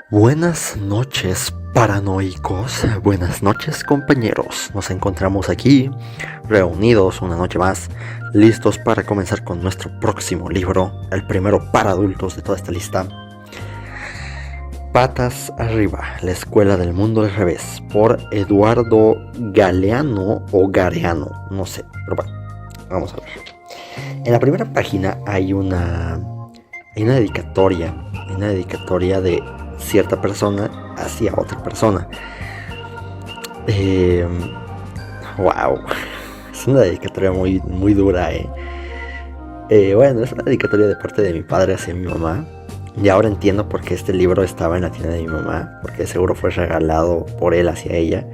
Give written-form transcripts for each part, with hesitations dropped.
Buenas noches, paranoicos. Buenas noches, compañeros. Nos encontramos aquí, reunidos una noche más, listos para comenzar con nuestro próximo libro, el primero para adultos de toda esta lista. Patas arriba, la escuela del mundo al revés, por Eduardo Galeano o Gareano, no sé, pero bueno, vamos a ver. En la primera página hay una dedicatoria de cierta persona hacia otra persona. Wow, es una dedicatoria muy dura. Bueno, es una dedicatoria de parte de mi padre hacia mi mamá. Y ahora entiendo por qué este libro estaba en la tienda de mi mamá, porque seguro fue regalado por él hacia ella.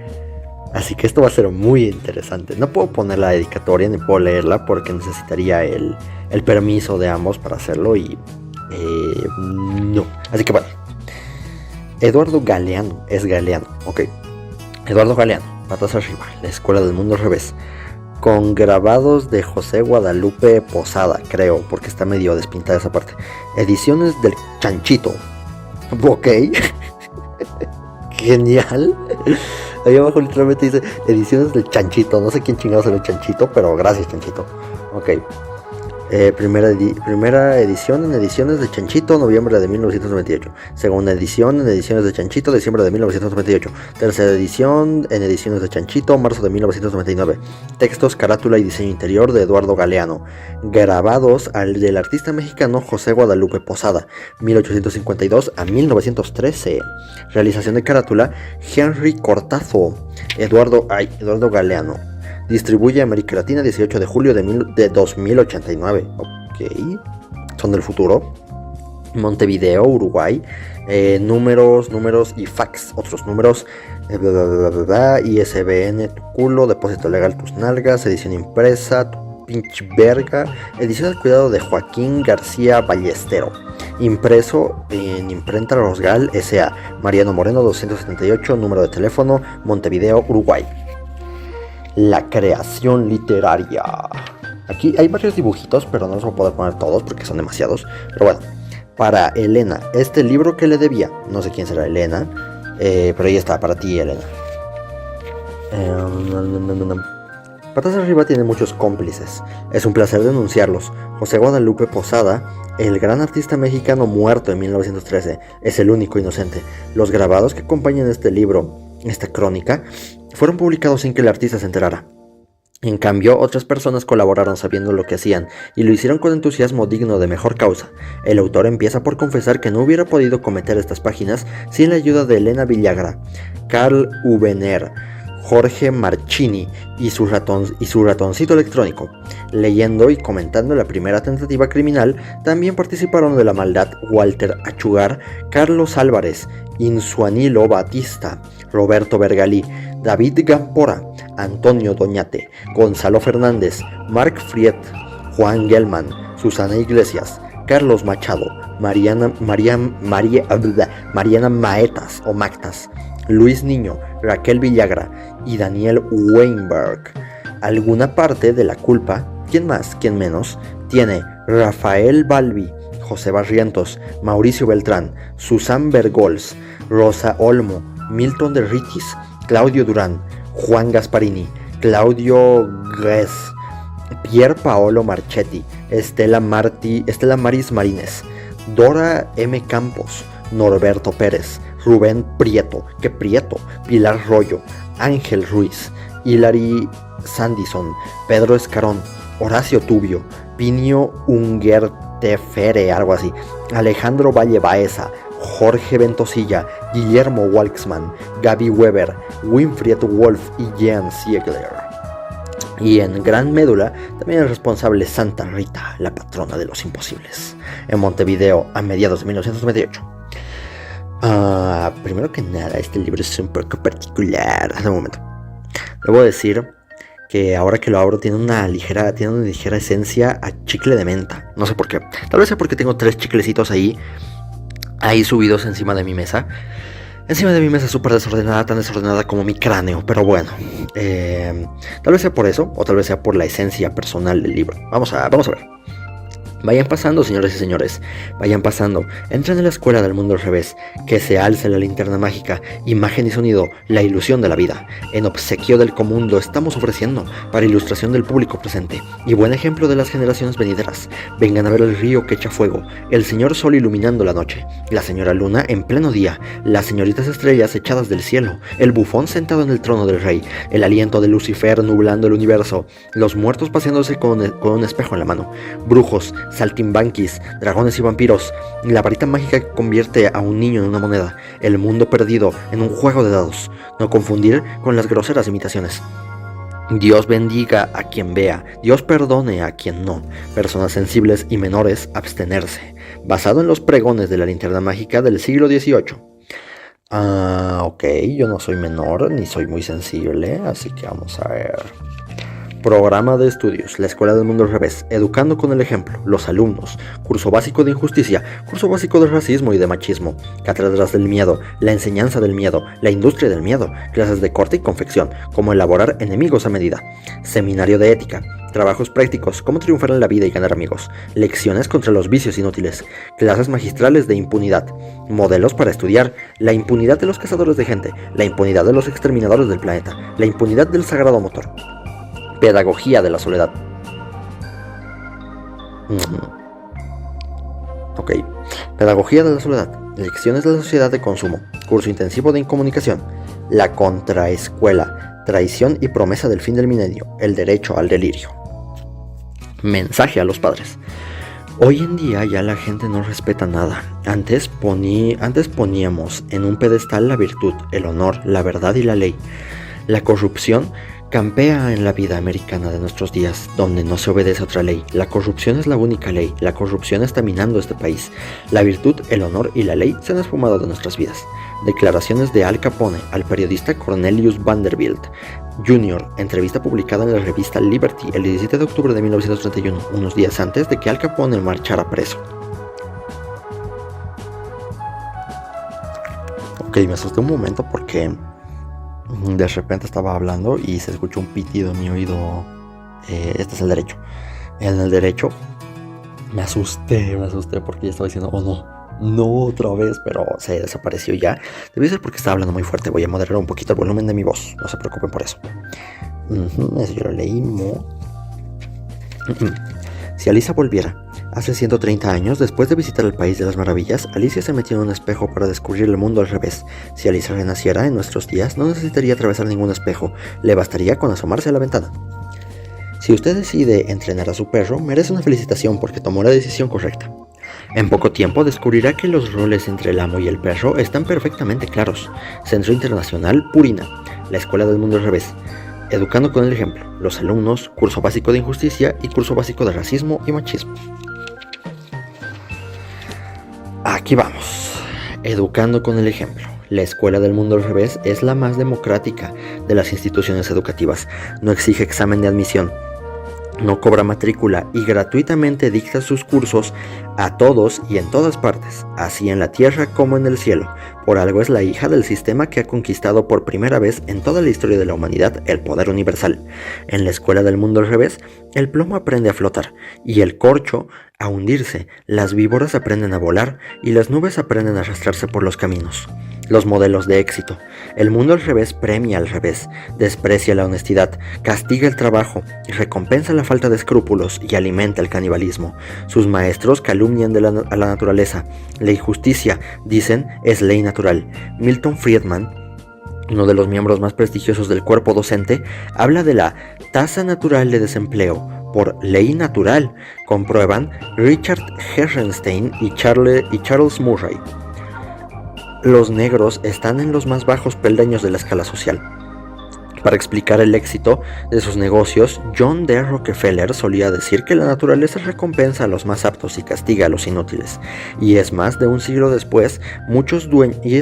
Así que esto va a ser muy interesante. No puedo poner la dedicatoria ni puedo leerla porque necesitaría el permiso de ambos para hacerlo y no. Así que bueno. Eduardo Galeano, es Galeano, ok. Eduardo Galeano, patas arriba, la escuela del mundo al revés. Con grabados de José Guadalupe Posada, creo, porque está medio despintada esa parte. Ediciones del Chanchito. Ok. Genial. Ahí abajo literalmente dice ediciones del Chanchito. No sé quién chingados era el Chanchito, pero gracias, Chanchito. Ok. Primera edición en ediciones de Chanchito, noviembre de 1998. Segunda edición en ediciones de Chanchito, diciembre de 1998. Tercera edición en ediciones de Chanchito, marzo de 1999. Textos, carátula y diseño interior de Eduardo Galeano. Grabados del artista mexicano José Guadalupe Posada, 1852 a 1913. Realización de carátula, Henry Cortazo. Eduardo Galeano. Distribuye América Latina 18 de julio de 2089. Ok. Son del futuro. Montevideo, Uruguay. Números y fax. Otros números. ISBN, tu culo. Depósito legal, tus nalgas. Edición impresa, tu pinche verga. Edición al cuidado de Joaquín García Ballestero. Impreso en Imprenta Rosgal S.A. Mariano Moreno 278. Número de teléfono. Montevideo, Uruguay. La creación literaria. Aquí hay varios dibujitos, pero no los voy a poder poner todos porque son demasiados. Pero bueno, para Elena, este libro que le debía. No sé quién será Elena, pero ahí está, para ti, Elena. Patas arriba tiene muchos cómplices. Es un placer denunciarlos. José Guadalupe Posada, el gran artista mexicano muerto en 1913, es el único inocente. Los grabados que acompañan este libro, esta crónica, fueron publicados sin que el artista se enterara. En cambio, otras personas colaboraron sabiendo lo que hacían y lo hicieron con entusiasmo digno de mejor causa. El autor empieza por confesar que no hubiera podido cometer estas páginas sin la ayuda de Elena Villagra, Carl Ubener, Jorge Marchini y su ratoncito electrónico. Leyendo y comentando la primera tentativa criminal, también participaron de la maldad Walter Achugar, Carlos Álvarez, Insuanilo Batista, Roberto Vergalí, David Gampora, Antonio Doñate, Gonzalo Fernández, Marc Fried, Juan Gelman, Susana Iglesias, Carlos Machado, Mariana Maetas o Mactas, Luis Niño, Raquel Villagra y Daniel Weinberg. Alguna parte de la culpa, quién más, quién menos, tiene Rafael Balbi, José Barrientos, Mauricio Beltrán, Susan Bergols, Rosa Olmo, Milton de Ritis, Claudio Durán, Juan Gasparini, Claudio Grez, Pier Paolo Marchetti, Estela Maris Marínez, Dora M. Campos, Norberto Pérez, Rubén Prieto, Pilar Rollo, Ángel Ruiz, Hilary Sandison, Pedro Escarón, Horacio Tubio, Pinio Ungertefere, algo así, Alejandro Valle Baeza, Jorge Ventosilla, Guillermo Walksman, Gaby Weber, Winfried Wolf y Jean Ziegler. Y en Gran Médula también es responsable Santa Rita, la patrona de los imposibles, en Montevideo a mediados de 1998. Primero que nada, este libro es un poco particular. Hasta un momento. Debo decir que ahora que lo abro tiene una ligera esencia a chicle de menta. No sé por qué. Tal vez sea porque tengo 3 chiclecitos ahí subidos encima de mi mesa. Encima de mi mesa súper desordenada, tan desordenada como mi cráneo. Pero bueno, tal vez sea por eso, o tal vez sea por la esencia personal del libro. Vamos a ver. Vayan pasando, señores y señores, vayan pasando, entren en la escuela del mundo al revés, que se alce la linterna mágica, imagen y sonido, la ilusión de la vida. En obsequio del comundo estamos ofreciendo, para ilustración del público presente, y buen ejemplo de las generaciones venideras. Vengan a ver el río que echa fuego, el señor sol iluminando la noche, la señora luna en pleno día, las señoritas estrellas echadas del cielo, el bufón sentado en el trono del rey, el aliento de Lucifer nublando el universo, los muertos paseándose con un espejo en la mano, brujos, saltimbanquis, dragones y vampiros, la varita mágica que convierte a un niño en una moneda, el mundo perdido en un juego de dados, no confundir con las groseras imitaciones. Dios bendiga a quien vea, Dios perdone a quien no, personas sensibles y menores abstenerse, basado en los pregones de la linterna mágica del siglo XVIII. Ok, yo no soy menor ni soy muy sensible, así que vamos a ver. Programa de estudios, la escuela del mundo al revés, educando con el ejemplo, los alumnos, curso básico de injusticia, curso básico de racismo y de machismo, cátedras del miedo, la enseñanza del miedo, la industria del miedo, clases de corte y confección, cómo elaborar enemigos a medida, seminario de ética, trabajos prácticos, cómo triunfar en la vida y ganar amigos, lecciones contra los vicios inútiles, clases magistrales de impunidad, modelos para estudiar, la impunidad de los cazadores de gente, la impunidad de los exterminadores del planeta, la impunidad del sagrado motor. Pedagogía de la soledad. Ok. Pedagogía de la soledad. Lecciones de la sociedad de consumo. Curso intensivo de incomunicación. La contraescuela. Traición y promesa del fin del milenio. El derecho al delirio. Mensaje a los padres. Hoy en día ya la gente no respeta nada. Antes poníamos en un pedestal la virtud, el honor, la verdad y la ley. La corrupción campea en la vida americana de nuestros días, donde no se obedece a otra ley. La corrupción es la única ley. La corrupción está minando este país. La virtud, el honor y la ley se han esfumado de nuestras vidas. Declaraciones de Al Capone al periodista Cornelius Vanderbilt Jr., entrevista publicada en la revista Liberty el 17 de octubre de 1931, unos días antes de que Al Capone marchara preso. Ok, me asusté un momento porque de repente estaba hablando y se escuchó un pitido en mi oído. Este es el derecho. En el derecho me asusté porque ya estaba diciendo, oh no otra vez, pero se desapareció ya. Debe ser porque estaba hablando muy fuerte. Voy a moderar un poquito el volumen de mi voz, no se preocupen por eso. Eso yo lo leí. Si Alicia volviera hace 130 años, después de visitar el País de las Maravillas, Alicia se metió en un espejo para descubrir el mundo al revés. Si Alicia renaciera en nuestros días, no necesitaría atravesar ningún espejo, le bastaría con asomarse a la ventana. Si usted decide entrenar a su perro, merece una felicitación porque tomó la decisión correcta. En poco tiempo descubrirá que los roles entre el amo y el perro están perfectamente claros. Centro Internacional Purina, la escuela del mundo al revés. Educando con el ejemplo, los alumnos, curso básico de injusticia y curso básico de racismo y machismo. Aquí vamos. Educando con el ejemplo. La escuela del mundo al revés es la más democrática de las instituciones educativas. No exige examen de admisión, no cobra matrícula y gratuitamente dicta sus cursos a todos y en todas partes, así en la tierra como en el cielo. Por algo es la hija del sistema que ha conquistado por primera vez en toda la historia de la humanidad el poder universal. En la escuela del mundo al revés, el plomo aprende a flotar y el corcho a hundirse, las víboras aprenden a volar y las nubes aprenden a arrastrarse por los caminos. Los modelos de éxito. El mundo al revés premia al revés, desprecia la honestidad, castiga el trabajo, recompensa la falta de escrúpulos y alimenta el canibalismo. Sus maestros calumnian a la naturaleza. La injusticia, dicen, es ley natural. Milton Friedman, uno de los miembros más prestigiosos del cuerpo docente, habla de la tasa natural de desempleo por ley natural, comprueban Richard Herrenstein y Charles Murray. Los negros están en los más bajos peldaños de la escala social. Para explicar el éxito de sus negocios, John D. Rockefeller solía decir que la naturaleza recompensa a los más aptos y castiga a los inútiles. Un siglo después, muchos dueños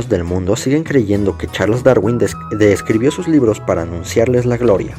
del mundo siguen creyendo que Charles Darwin escribió sus libros para anunciarles la gloria.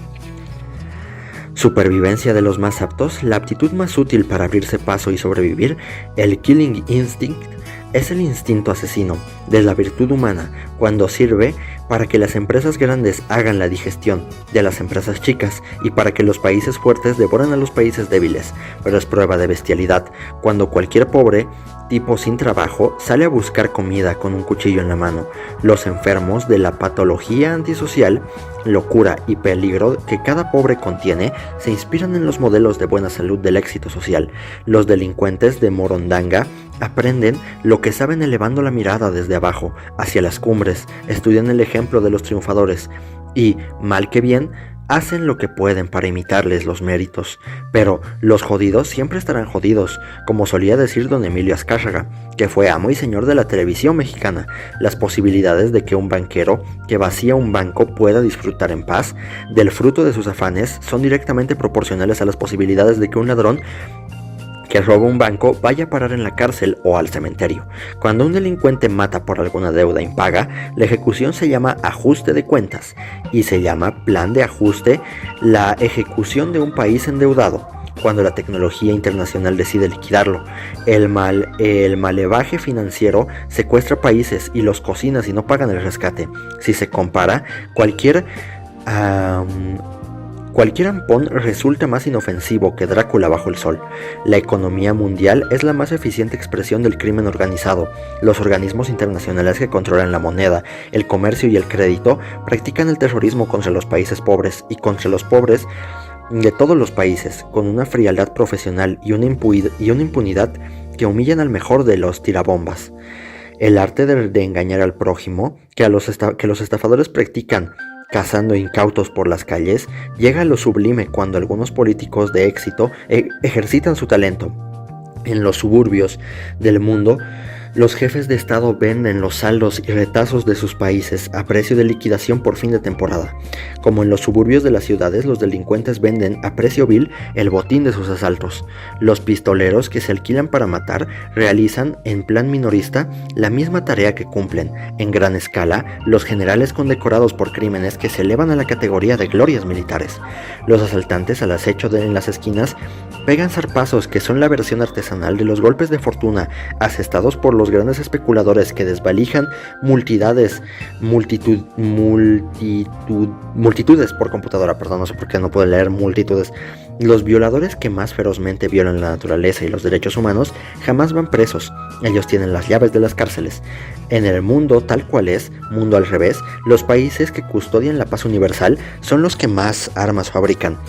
Supervivencia de los más aptos, la aptitud más útil para abrirse paso y sobrevivir, el killing instinct, es el instinto asesino de la virtud humana cuando sirve para que las empresas grandes hagan la digestión de las empresas chicas y para que los países fuertes devoren a los países débiles. Pero es prueba de bestialidad cuando cualquier pobre tipo sin trabajo sale a buscar comida con un cuchillo en la mano. Los enfermos de la patología antisocial, locura y peligro que cada pobre contiene se inspiran en los modelos de buena salud del éxito social. Los delincuentes de Morondanga aprenden lo que saben elevando la mirada desde abajo hacia las cumbres, estudian el ejemplo de los triunfadores y, mal que bien, hacen lo que pueden para imitarles los méritos. Pero los jodidos siempre estarán jodidos, como solía decir don Emilio Azcárraga, que fue amo y señor de la televisión mexicana. Las posibilidades de que un banquero que vacía un banco pueda disfrutar en paz del fruto de sus afanes son directamente proporcionales a las posibilidades de que un ladrón que roba un banco vaya a parar en la cárcel o al cementerio. Cuando un delincuente mata por alguna deuda impaga, la ejecución se llama ajuste de cuentas y se llama plan de ajuste la ejecución de un país endeudado. Cuando la tecnología internacional decide liquidarlo, el malevaje financiero secuestra países y los cocina si no pagan el rescate. Si se compara, cualquier ampón resulta más inofensivo que Drácula bajo el sol. La economía mundial es la más eficiente expresión del crimen organizado. Los organismos internacionales que controlan la moneda, el comercio y el crédito practican el terrorismo contra los países pobres y contra los pobres de todos los países, con una frialdad profesional y una impunidad que humillan al mejor de los tirabombas. El arte de engañar al prójimo que los estafadores practican cazando incautos por las calles, llega a lo sublime cuando algunos políticos de éxito ejercitan su talento. En los suburbios del mundo, los jefes de Estado venden los saldos y retazos de sus países a precio de liquidación por fin de temporada. Como en los suburbios de las ciudades, los delincuentes venden a precio vil el botín de sus asaltos. Los pistoleros que se alquilan para matar realizan en plan minorista la misma tarea que cumplen en gran escala los generales condecorados por crímenes que se elevan a la categoría de glorias militares. Los asaltantes al acecho en las esquinas pegan zarpazos que son la versión artesanal de los golpes de fortuna asestados por los grandes especuladores que desvalijan multitudes por computadora, no sé por qué no puedo leer multitudes. Los violadores que más ferozmente violan la naturaleza y los derechos humanos jamás van presos, ellos tienen las llaves de las cárceles. En el mundo tal cual es, mundo al revés, los países que custodian la paz universal son los que más armas fabrican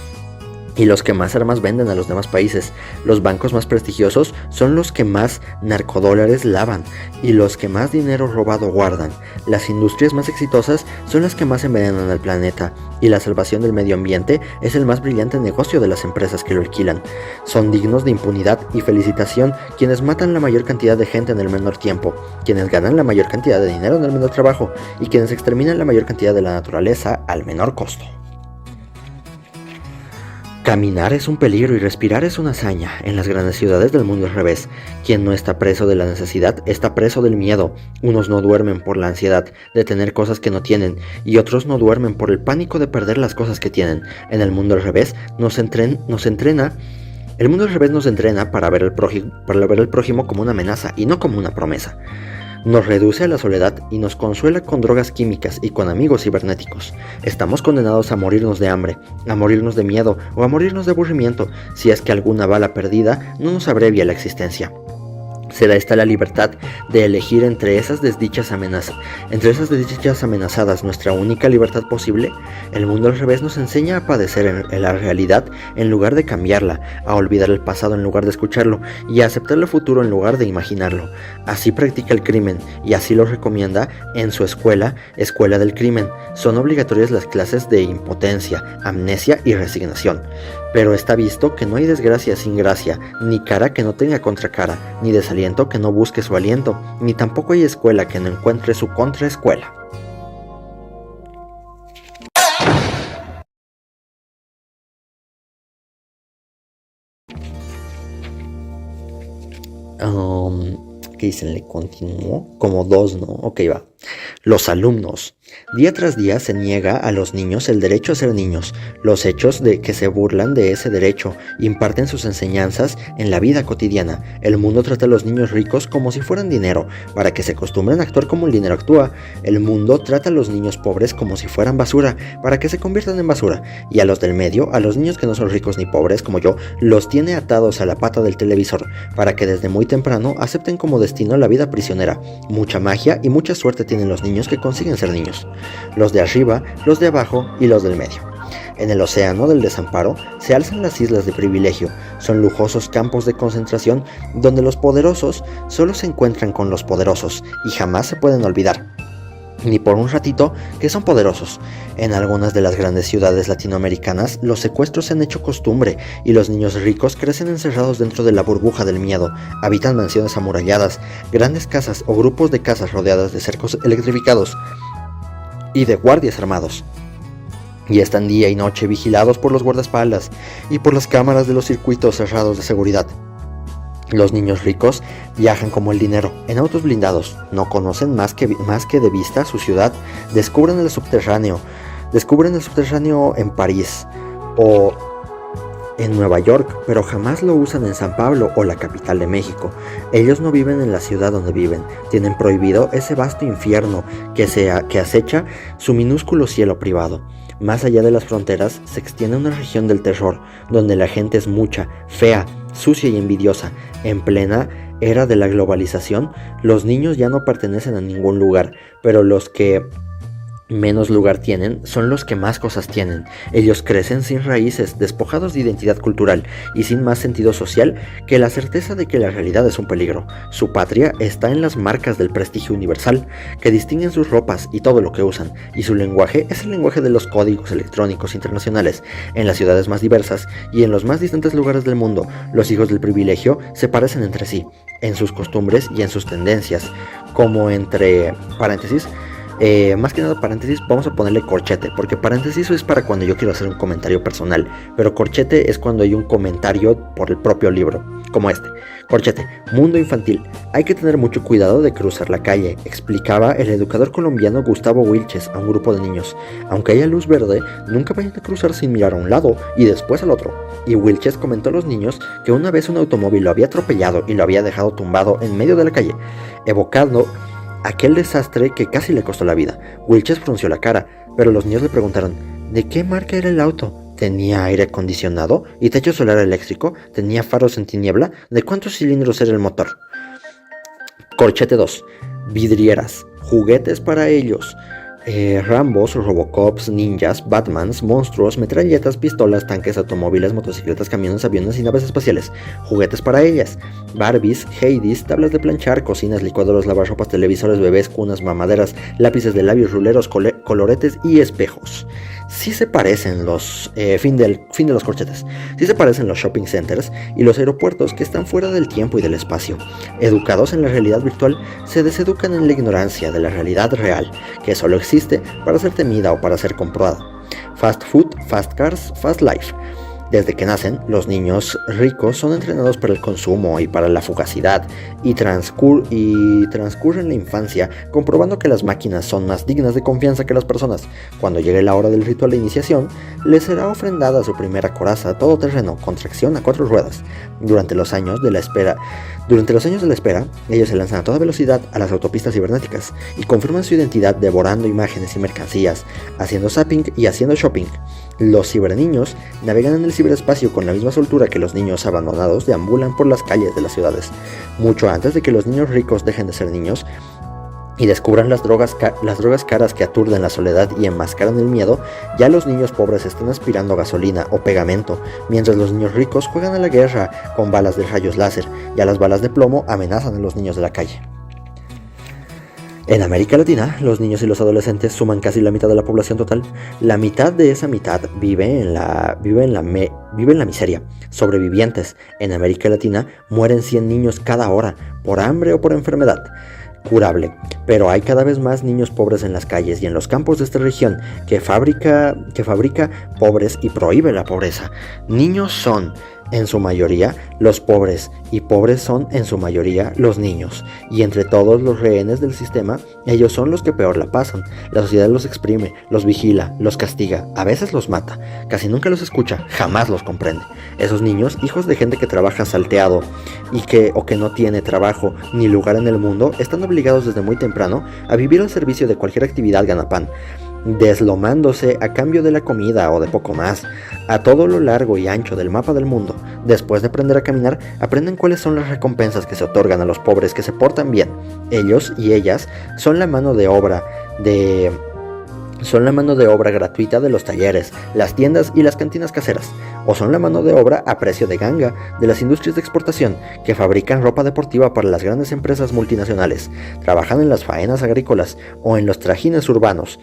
y los que más armas venden a los demás países. Los bancos más prestigiosos son los que más narcodólares lavan y los que más dinero robado guardan. Las industrias más exitosas son las que más envenenan al planeta y la salvación del medio ambiente es el más brillante negocio de las empresas que lo alquilan. Son dignos de impunidad y felicitación quienes matan la mayor cantidad de gente en el menor tiempo, quienes ganan la mayor cantidad de dinero en el menor trabajo y quienes exterminan la mayor cantidad de la naturaleza al menor costo. Caminar es un peligro y respirar es una hazaña. En las grandes ciudades del mundo al revés. Quien no está preso de la necesidad, está preso del miedo. Unos no duermen por la ansiedad de tener cosas que no tienen, y otros no duermen por el pánico de perder las cosas que tienen. En el mundo al revés el mundo al revés nos entrena para ver el prójimo como una amenaza y no como una promesa. Nos reduce a la soledad y nos consuela con drogas químicas y con amigos cibernéticos. Estamos condenados a morirnos de hambre, a morirnos de miedo o a morirnos de aburrimiento, si es que alguna bala perdida no nos abrevia la existencia. ¿Será esta la libertad de elegir entre esas desdichas amenazadas nuestra única libertad posible? El mundo al revés nos enseña a padecer en la realidad en lugar de cambiarla, a olvidar el pasado en lugar de escucharlo y a aceptar el futuro en lugar de imaginarlo. Así practica el crimen y así lo recomienda en su escuela del crimen. Son obligatorias las clases de impotencia, amnesia y resignación. Pero está visto que no hay desgracia sin gracia, ni cara que no tenga contracara, ni desaliento que no busque su aliento, ni tampoco hay escuela que no encuentre su contraescuela. ¿Qué dicen? ¿Le continuó? Como dos, ¿no? Ok, va. Los alumnos. Día tras día se niega a los niños el derecho a ser niños. Los hechos de que se burlan de ese derecho imparten sus enseñanzas en la vida cotidiana. El mundo trata a los niños ricos como si fueran dinero, para que se acostumbren a actuar como el dinero actúa. El mundo trata a los niños pobres como si fueran basura, para que se conviertan en basura. Y a los del medio, a los niños que no son ricos ni pobres como yo, los tiene atados a la pata del televisor, para que desde muy temprano acepten como destino la vida prisionera. Mucha magia y mucha suerte tienen los niños que consiguen ser niños. Los de arriba, los de abajo y los del medio. En el océano del desamparo se alzan las islas de privilegio. Son lujosos campos de concentración donde los poderosos solo se encuentran con los poderosos y jamás se pueden olvidar, ni por un ratito, que son poderosos. En algunas de las grandes ciudades latinoamericanas, los secuestros se han hecho costumbre y los niños ricos crecen encerrados dentro de la burbuja del miedo. Habitan mansiones amuralladas, grandes casas o grupos de casas rodeadas de cercos electrificados y de guardias armados. Y están día y noche vigilados por los guardaespaldas y por las cámaras de los circuitos cerrados de seguridad. Los niños ricos viajan como el dinero, en autos blindados, no conocen más que de vista su ciudad, descubren el subterráneo en París o en Nueva York, pero jamás lo usan en San Pablo o la capital de México. Ellos no viven en la ciudad donde viven, tienen prohibido ese vasto infierno que acecha su minúsculo cielo privado. Más allá de las fronteras se extiende una región del terror, donde la gente es mucha, fea, sucia y envidiosa. En plena era de la globalización, los niños ya no pertenecen a ningún lugar, pero los que menos lugar tienen son los que más cosas tienen. Ellos crecen sin raíces, despojados de identidad cultural y sin más sentido social que la certeza de que la realidad es un peligro. Su patria está en las marcas del prestigio universal que distinguen sus ropas y todo lo que usan, y su lenguaje es el lenguaje de los códigos electrónicos internacionales. En las ciudades más diversas y en los más distantes lugares del mundo, los hijos del privilegio se parecen entre sí, en sus costumbres y en sus tendencias, como entre paréntesis. Más que nada paréntesis, vamos a ponerle corchete, porque paréntesis es para cuando yo quiero hacer un comentario personal, pero corchete es cuando hay un comentario por el propio libro, como este. Corchete, mundo infantil. Hay que tener mucho cuidado de cruzar la calle, explicaba el educador colombiano Gustavo Wilches a un grupo de niños. Aunque haya luz verde, nunca vayan a cruzar sin mirar a un lado y después al otro. Y Wilches comentó a los niños que una vez un automóvil lo había atropellado y lo había dejado tumbado en medio de la calle, evocando aquel desastre que casi le costó la vida. Wilches frunció la cara, pero los niños le preguntaron, ¿de qué marca era el auto? ¿Tenía aire acondicionado y techo solar eléctrico? ¿Tenía faros en tiniebla? ¿De cuántos cilindros era el motor? Corchete 2. Vidrieras. Juguetes para ellos. Rambos, Robocops, ninjas, Batmans, monstruos, metralletas, pistolas, tanques, automóviles, motocicletas, camiones, aviones y naves espaciales. Juguetes para ellas. Barbies, Hades, tablas de planchar, cocinas, licuadoras, lavarropas, televisores, bebés, cunas, mamaderas, lápices de labios, ruleros, coloretes y espejos. Sí se parecen los fin de los corchetes. Sí se parecen los shopping centers y los aeropuertos que están fuera del tiempo y del espacio. Educados en la realidad virtual, se deseducan en la ignorancia de la realidad real, que solo existe para ser temida o para ser comprobada. Fast food, fast cars, fast life. Desde que nacen, los niños ricos son entrenados para el consumo y para la fugacidad y transcurren la infancia comprobando que las máquinas son más dignas de confianza que las personas. Cuando llegue la hora del ritual de iniciación, les será ofrendada su primera coraza todoterreno con tracción a 4 ruedas. Durante los años de la espera, ellos se lanzan a toda velocidad a las autopistas cibernéticas y confirman su identidad devorando imágenes y mercancías, haciendo zapping y haciendo shopping. Los ciberniños navegan en el ciberespacio con la misma soltura que los niños abandonados deambulan por las calles de las ciudades. Mucho antes de que los niños ricos dejen de ser niños y descubran las drogas caras que aturden la soledad y enmascaran el miedo, ya los niños pobres están aspirando gasolina o pegamento, mientras los niños ricos juegan a la guerra con balas de rayos láser, ya las balas de plomo amenazan a los niños de la calle. En América Latina, los niños y los adolescentes suman casi la mitad de la población total. La mitad de esa mitad vive en la miseria. Sobrevivientes. En América Latina mueren 100 niños cada hora, por hambre o por enfermedad curable, pero hay cada vez más niños pobres en las calles y en los campos de esta región que fabrica pobres y prohíbe la pobreza. Niños son en su mayoría los pobres, y pobres son en su mayoría los niños. Y entre todos los rehenes del sistema, ellos son los que peor la pasan. La sociedad los exprime, los vigila, los castiga, a veces los mata. Casi nunca los escucha, jamás los comprende. Esos niños, hijos de gente que trabaja salteado o que no tiene trabajo ni lugar en el mundo, están obligados desde muy temprano a vivir al servicio de cualquier actividad ganapán, deslomándose a cambio de la comida o de poco más, a todo lo largo y ancho del mapa del mundo. Después de aprender a caminar, aprenden cuáles son las recompensas que se otorgan a los pobres que se portan bien. Ellos y ellas son la mano de obra gratuita de los talleres, las tiendas y las cantinas caseras, o son la mano de obra a precio de ganga de las industrias de exportación que fabrican ropa deportiva para las grandes empresas multinacionales, trabajan en las faenas agrícolas o en los trajines urbanos,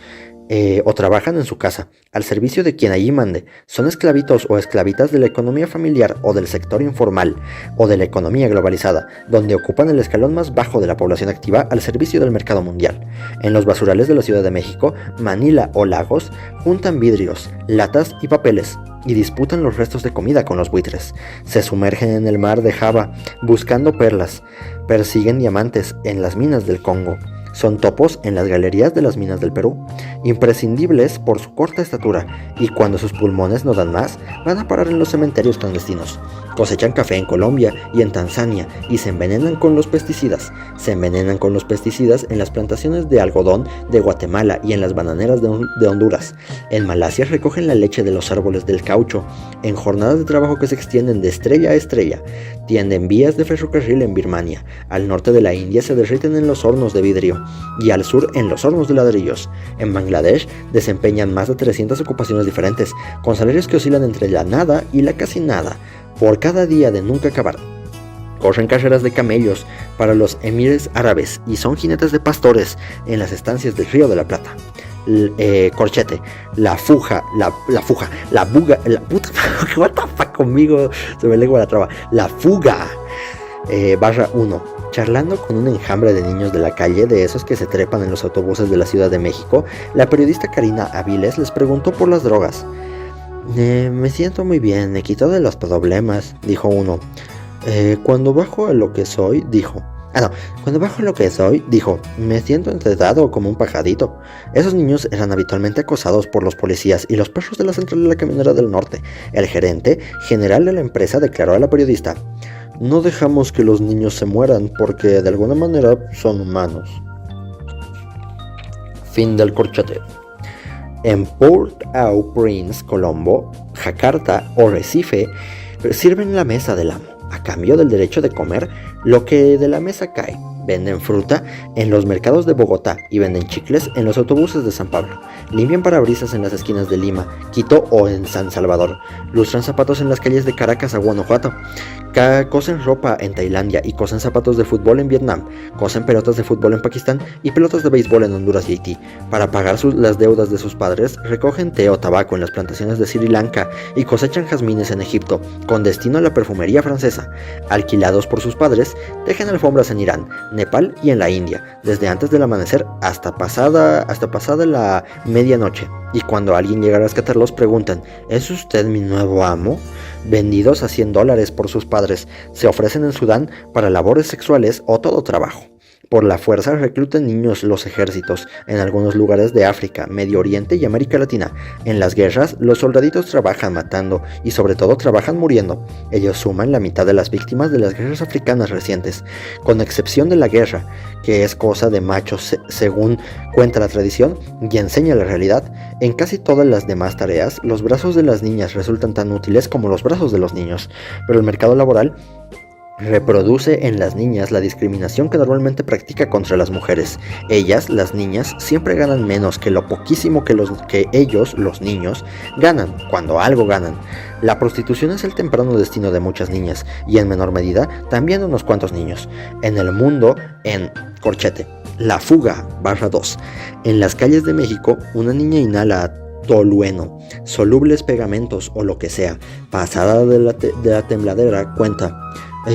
o trabajan en su casa, al servicio de quien allí mande. Son esclavitos o esclavitas de la economía familiar o del sector informal o de la economía globalizada, donde ocupan el escalón más bajo de la población activa al servicio del mercado mundial. En los basurales de la Ciudad de México, Manila o Lagos, juntan vidrios, latas y papeles y disputan los restos de comida con los buitres. Se sumergen en el mar de Java buscando perlas, persiguen diamantes en las minas del Congo. Son topos en las galerías de las minas del Perú, imprescindibles por su corta estatura, y cuando sus pulmones no dan más, van a parar en los cementerios clandestinos. Cosechan café en Colombia y en Tanzania y se envenenan con los pesticidas. Se envenenan con los pesticidas en las plantaciones de algodón de Guatemala y en las bananeras de Honduras. En Malasia recogen la leche de los árboles del caucho, en jornadas de trabajo que se extienden de estrella a estrella. Tienden vías de ferrocarril en Birmania. Al norte de la India se derriten en los hornos de vidrio y al sur en los hornos de ladrillos. En Bangladesh desempeñan más de 300 ocupaciones diferentes, con salarios que oscilan entre la nada y la casi nada, por cada día de nunca acabar. Corren carreras de camellos para los emires árabes y son jinetes de pastores en las estancias del Río de la Plata. Corchete, la fuga, what the fuck conmigo, se me lengua la traba, la fuga, barra 1. Charlando con un enjambre de niños de la calle, de esos que se trepan en los autobuses de la Ciudad de México, la periodista Karina Aviles les preguntó por las drogas. Me siento muy bien, me quito de los problemas, dijo uno. Cuando bajo a lo que soy, dijo, me siento entretado como un pajarito. Esos niños eran habitualmente acosados por los policías y los perros de la central de la camionera del norte. El gerente general de la empresa declaró a la periodista: no dejamos que los niños se mueran porque de alguna manera son humanos. Fin del corchete. En Port-au-Prince, Colombo, Jakarta o Recife sirven la mesa del amo, a cambio del derecho de comer lo que de la mesa cae. Venden fruta en los mercados de Bogotá y venden chicles en los autobuses de San Pablo. Limpian parabrisas en las esquinas de Lima, Quito o en San Salvador. Lustran zapatos en las calles de Caracas a Guanajuato. Cosen ropa en Tailandia y cosen zapatos de fútbol en Vietnam. Cosen pelotas de fútbol en Pakistán y pelotas de béisbol en Honduras y Haití. Para pagar las deudas de sus padres, recogen té o tabaco en las plantaciones de Sri Lanka y cosechan jazmines en Egipto, con destino a la perfumería francesa. Alquilados por sus padres, tejen alfombras en Irán, Nepal y en la India, desde antes del amanecer hasta pasada la medianoche. Y cuando alguien llega a rescatarlos, preguntan: ¿es usted mi nuevo amo? Vendidos a $100 por sus padres, se ofrecen en Sudán para labores sexuales o todo trabajo. Por la fuerza reclutan niños los ejércitos en algunos lugares de África, Medio Oriente y América Latina. En las guerras, los soldaditos trabajan matando y sobre todo trabajan muriendo. Ellos suman la mitad de las víctimas de las guerras africanas recientes, con excepción de la guerra, que es cosa de machos según cuenta la tradición y enseña la realidad. En casi todas las demás tareas, los brazos de las niñas resultan tan útiles como los brazos de los niños, pero el mercado laboral reproduce en las niñas la discriminación que normalmente practica contra las mujeres. Ellas, las niñas, siempre ganan menos que lo poquísimo que ellos, los niños, ganan, cuando algo ganan. La prostitución es el temprano destino de muchas niñas, y en menor medida, también de unos cuantos niños. En el mundo, en corchete, la fuga, barra 2. En las calles de México, una niña inhala tolueno, solubles pegamentos o lo que sea. Pasada de la tembladera, cuenta: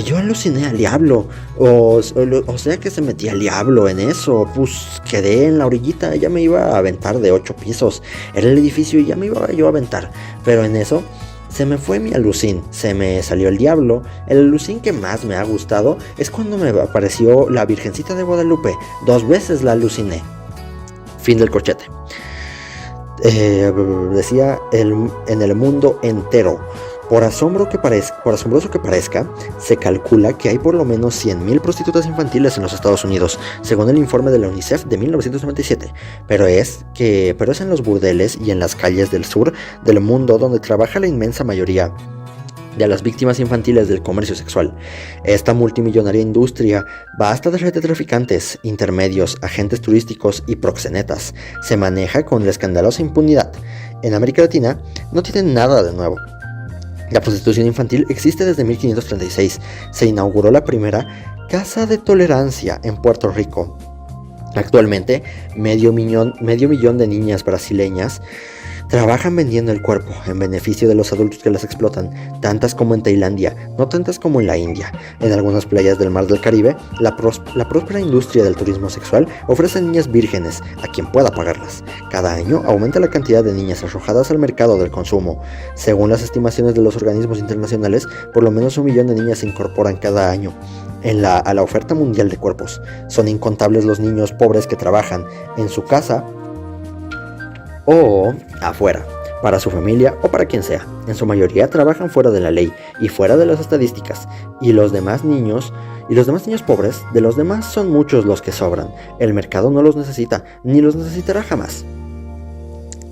yo aluciné al diablo, o sea que se metía el diablo en eso, pues quedé en la orillita, ya me iba a aventar de 8 pisos, era el edificio y ya me iba yo a aventar, pero en eso Se me fue mi alucín, se me salió el diablo. El alucín que más me ha gustado es cuando me apareció la Virgencita de Guadalupe. 2 veces la aluciné. Fin del corchete. Decía en el mundo entero. Por asombroso que parezca, se calcula que hay por lo menos 100.000 prostitutas infantiles en los Estados Unidos, según el informe de la UNICEF de 1997. Pero es en los burdeles y en las calles del sur del mundo donde trabaja la inmensa mayoría de las víctimas infantiles del comercio sexual. Esta multimillonaria industria va hasta de red de traficantes, intermedios, agentes turísticos y proxenetas. Se maneja con la escandalosa impunidad. En América Latina no tienen nada de nuevo. La prostitución infantil existe desde 1536. Se inauguró la primera Casa de Tolerancia en Puerto Rico. Actualmente, medio millón de niñas brasileñas trabajan vendiendo el cuerpo en beneficio de los adultos que las explotan, tantas como en Tailandia, no tantas como en la India. En algunas playas del Mar del Caribe, la próspera industria del turismo sexual ofrece niñas vírgenes a quien pueda pagarlas. Cada año aumenta la cantidad de niñas arrojadas al mercado del consumo. Según las estimaciones de los organismos internacionales, por lo menos 1 millón de niñas se incorporan cada año a la oferta mundial de cuerpos. Son incontables los niños pobres que trabajan en su casa o afuera, para su familia o para quien sea. En su mayoría trabajan fuera de la ley y fuera de las estadísticas. Y los demás niños pobres, de los demás son muchos los que sobran. El mercado no los necesita, ni los necesitará jamás.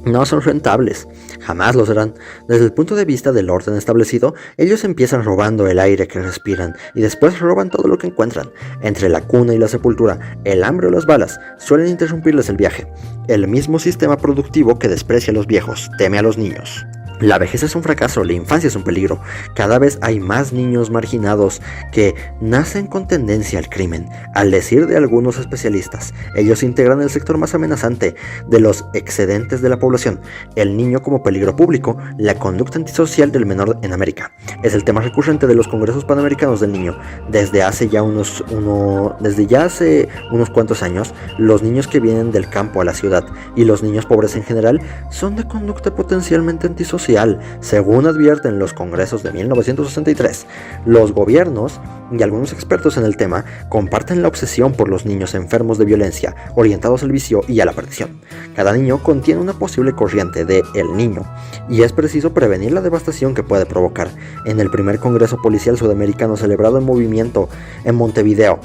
No son rentables, jamás lo serán. Desde el punto de vista del orden establecido, ellos empiezan robando el aire que respiran y después roban todo lo que encuentran. Entre la cuna y la sepultura, el hambre o las balas suelen interrumpirles el viaje. El mismo sistema productivo que desprecia a los viejos teme a los niños. La vejez es un fracaso, la infancia es un peligro. Cada vez hay más niños marginados que nacen con tendencia al crimen. Al decir de algunos especialistas, ellos integran el sector más amenazante de los excedentes de la población. El niño como peligro público, la conducta antisocial del menor en América. Es el tema recurrente de los congresos panamericanos del niño. Desde hace ya unos cuantos años, los niños que vienen del campo a la ciudad y los niños pobres en general son de conducta potencialmente antisocial. Según advierten los congresos de 1963, los gobiernos y algunos expertos en el tema comparten la obsesión por los niños enfermos de violencia, orientados al vicio y a la perdición. Cada niño contiene una posible corriente de el niño, y es preciso prevenir la devastación que puede provocar. En el primer congreso policial sudamericano celebrado en Montevideo,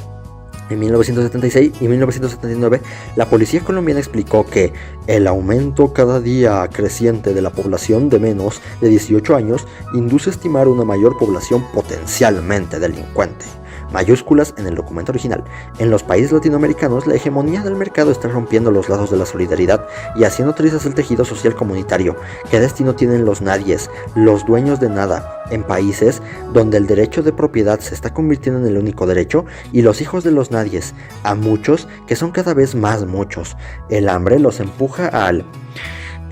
en 1976 y 1979, la policía colombiana explicó que el aumento cada día creciente de la población de menos de 18 años induce a estimar una mayor población potencialmente delincuente. Mayúsculas en el documento original. En los países latinoamericanos, la hegemonía del mercado está rompiendo los lazos de la solidaridad y haciendo trizas el tejido social comunitario. ¿Qué destino tienen los nadies, los dueños de nada, en países donde el derecho de propiedad se está convirtiendo en el único derecho y los hijos de los nadies, a muchos que son cada vez más muchos? El hambre los empuja al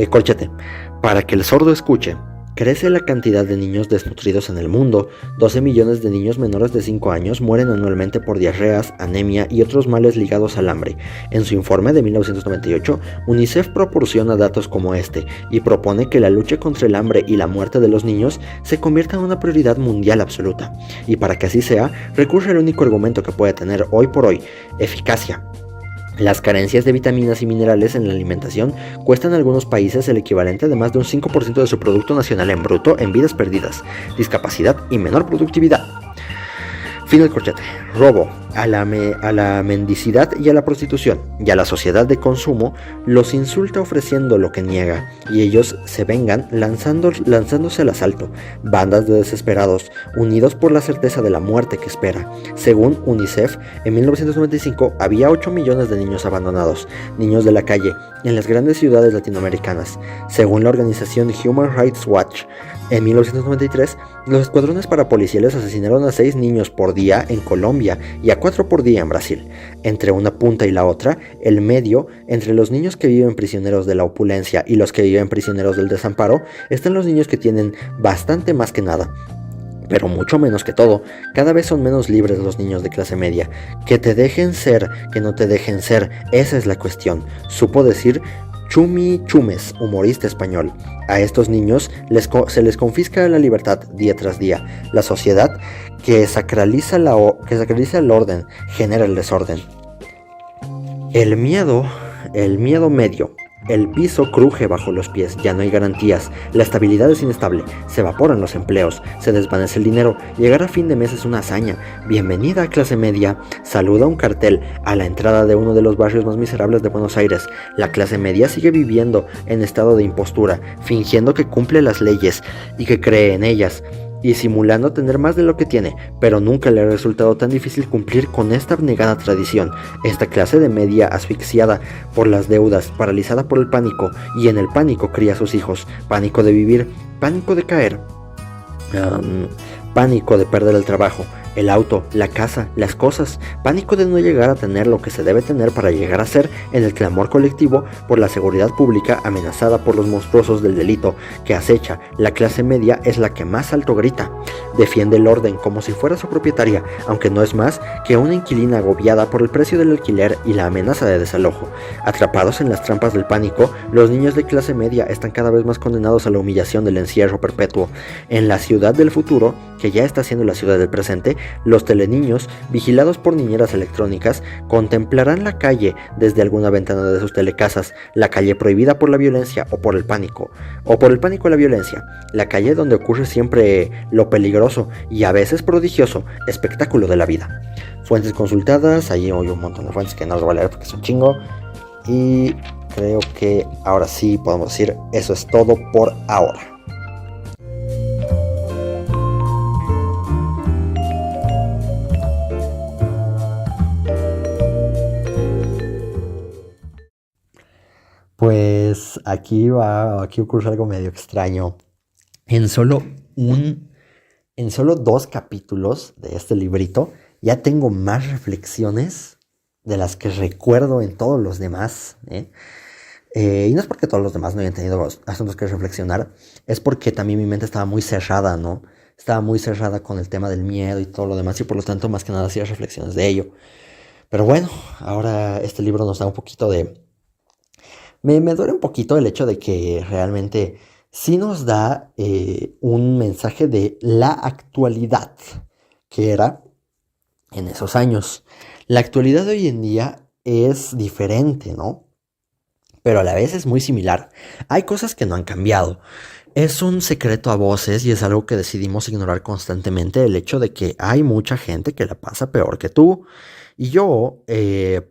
corchete. Para que el sordo escuche. Crece la cantidad de niños desnutridos en el mundo. 12 millones de niños menores de 5 años mueren anualmente por diarreas, anemia y otros males ligados al hambre. En su informe de 1998, UNICEF proporciona datos como este y propone que la lucha contra el hambre y la muerte de los niños se convierta en una prioridad mundial absoluta. Y para que así sea, recurre al único argumento que puede tener hoy por hoy: eficacia. Las carencias de vitaminas y minerales en la alimentación cuestan a algunos países el equivalente de más de un 5% de su Producto Nacional en Bruto en vidas perdidas, discapacidad y menor productividad. Fin del corchete. Robo a la mendicidad y a la prostitución y a la sociedad de consumo los insulta ofreciendo lo que niega, y ellos se vengan lanzándose al asalto. Bandas de desesperados unidos por la certeza de la muerte que espera. Según UNICEF, en 1995 había 8 millones de niños abandonados, niños de la calle, en las grandes ciudades latinoamericanas. Según la organización Human Rights Watch, en 1993, los escuadrones parapoliciales asesinaron a 6 niños por día en Colombia y a 4 por día en Brasil. Entre una punta y la otra, el medio, entre los niños que viven prisioneros de la opulencia y los que viven prisioneros del desamparo, están los niños que tienen bastante más que nada, pero mucho menos que todo. Cada vez son menos libres los niños de clase media. Que te dejen ser, que no te dejen ser, esa es la cuestión. Supo decir Chumi Chumes, humorista español. A estos niños se les confisca la libertad día tras día. La sociedad que sacraliza el orden genera el desorden. El miedo medio. El piso cruje bajo los pies, ya no hay garantías, la estabilidad es inestable, se evaporan los empleos, se desvanece el dinero, llegar a fin de mes es una hazaña. Bienvenida a clase media, saluda un cartel a la entrada de uno de los barrios más miserables de Buenos Aires. La clase media sigue viviendo en estado de impostura, fingiendo que cumple las leyes y que cree en ellas, y simulando tener más de lo que tiene, pero nunca le ha resultado tan difícil cumplir con esta abnegada tradición. Esta clase de media asfixiada por las deudas, paralizada por el pánico, y en el pánico cría a sus hijos, pánico de vivir, pánico de caer, pánico de perder el trabajo, el auto, la casa, las cosas, pánico de no llegar a tener lo que se debe tener para llegar a ser, en el clamor colectivo por la seguridad pública amenazada por los monstruosos del delito que acecha. La clase media es la que más alto grita, defiende el orden como si fuera su propietaria, aunque no es más que una inquilina agobiada por el precio del alquiler y la amenaza de desalojo. Atrapados en las trampas del pánico, los niños de clase media están cada vez más condenados a la humillación del encierro perpetuo. En la ciudad del futuro, que ya está siendo la ciudad del presente, los teleniños, vigilados por niñeras electrónicas, contemplarán la calle desde alguna ventana de sus telecasas, la calle prohibida por la violencia o por el pánico a la violencia, la calle donde ocurre siempre lo peligroso y a veces prodigioso espectáculo de la vida. Fuentes consultadas, ahí hay un montón de fuentes que no los voy a leer porque es un chingo, y creo que ahora sí podemos decir eso es todo por ahora. Pues aquí ocurre algo medio extraño. En solo 2 capítulos de este librito ya tengo más reflexiones de las que recuerdo en todos los demás, y no es porque todos los demás no hayan tenido asuntos que reflexionar, es porque también mi mente estaba muy cerrada, ¿no? Estaba muy cerrada con el tema del miedo y todo lo demás, y por lo tanto más que nada hacía reflexiones de ello. Pero bueno, ahora este libro nos da un poquito de... Me duele un poquito el hecho de que realmente sí nos da un mensaje de la actualidad que era en esos años. La actualidad de hoy en día es diferente, ¿no? Pero a la vez es muy similar. Hay cosas que no han cambiado. Es un secreto a voces y es algo que decidimos ignorar constantemente, el hecho de que hay mucha gente que la pasa peor que tú. Y yo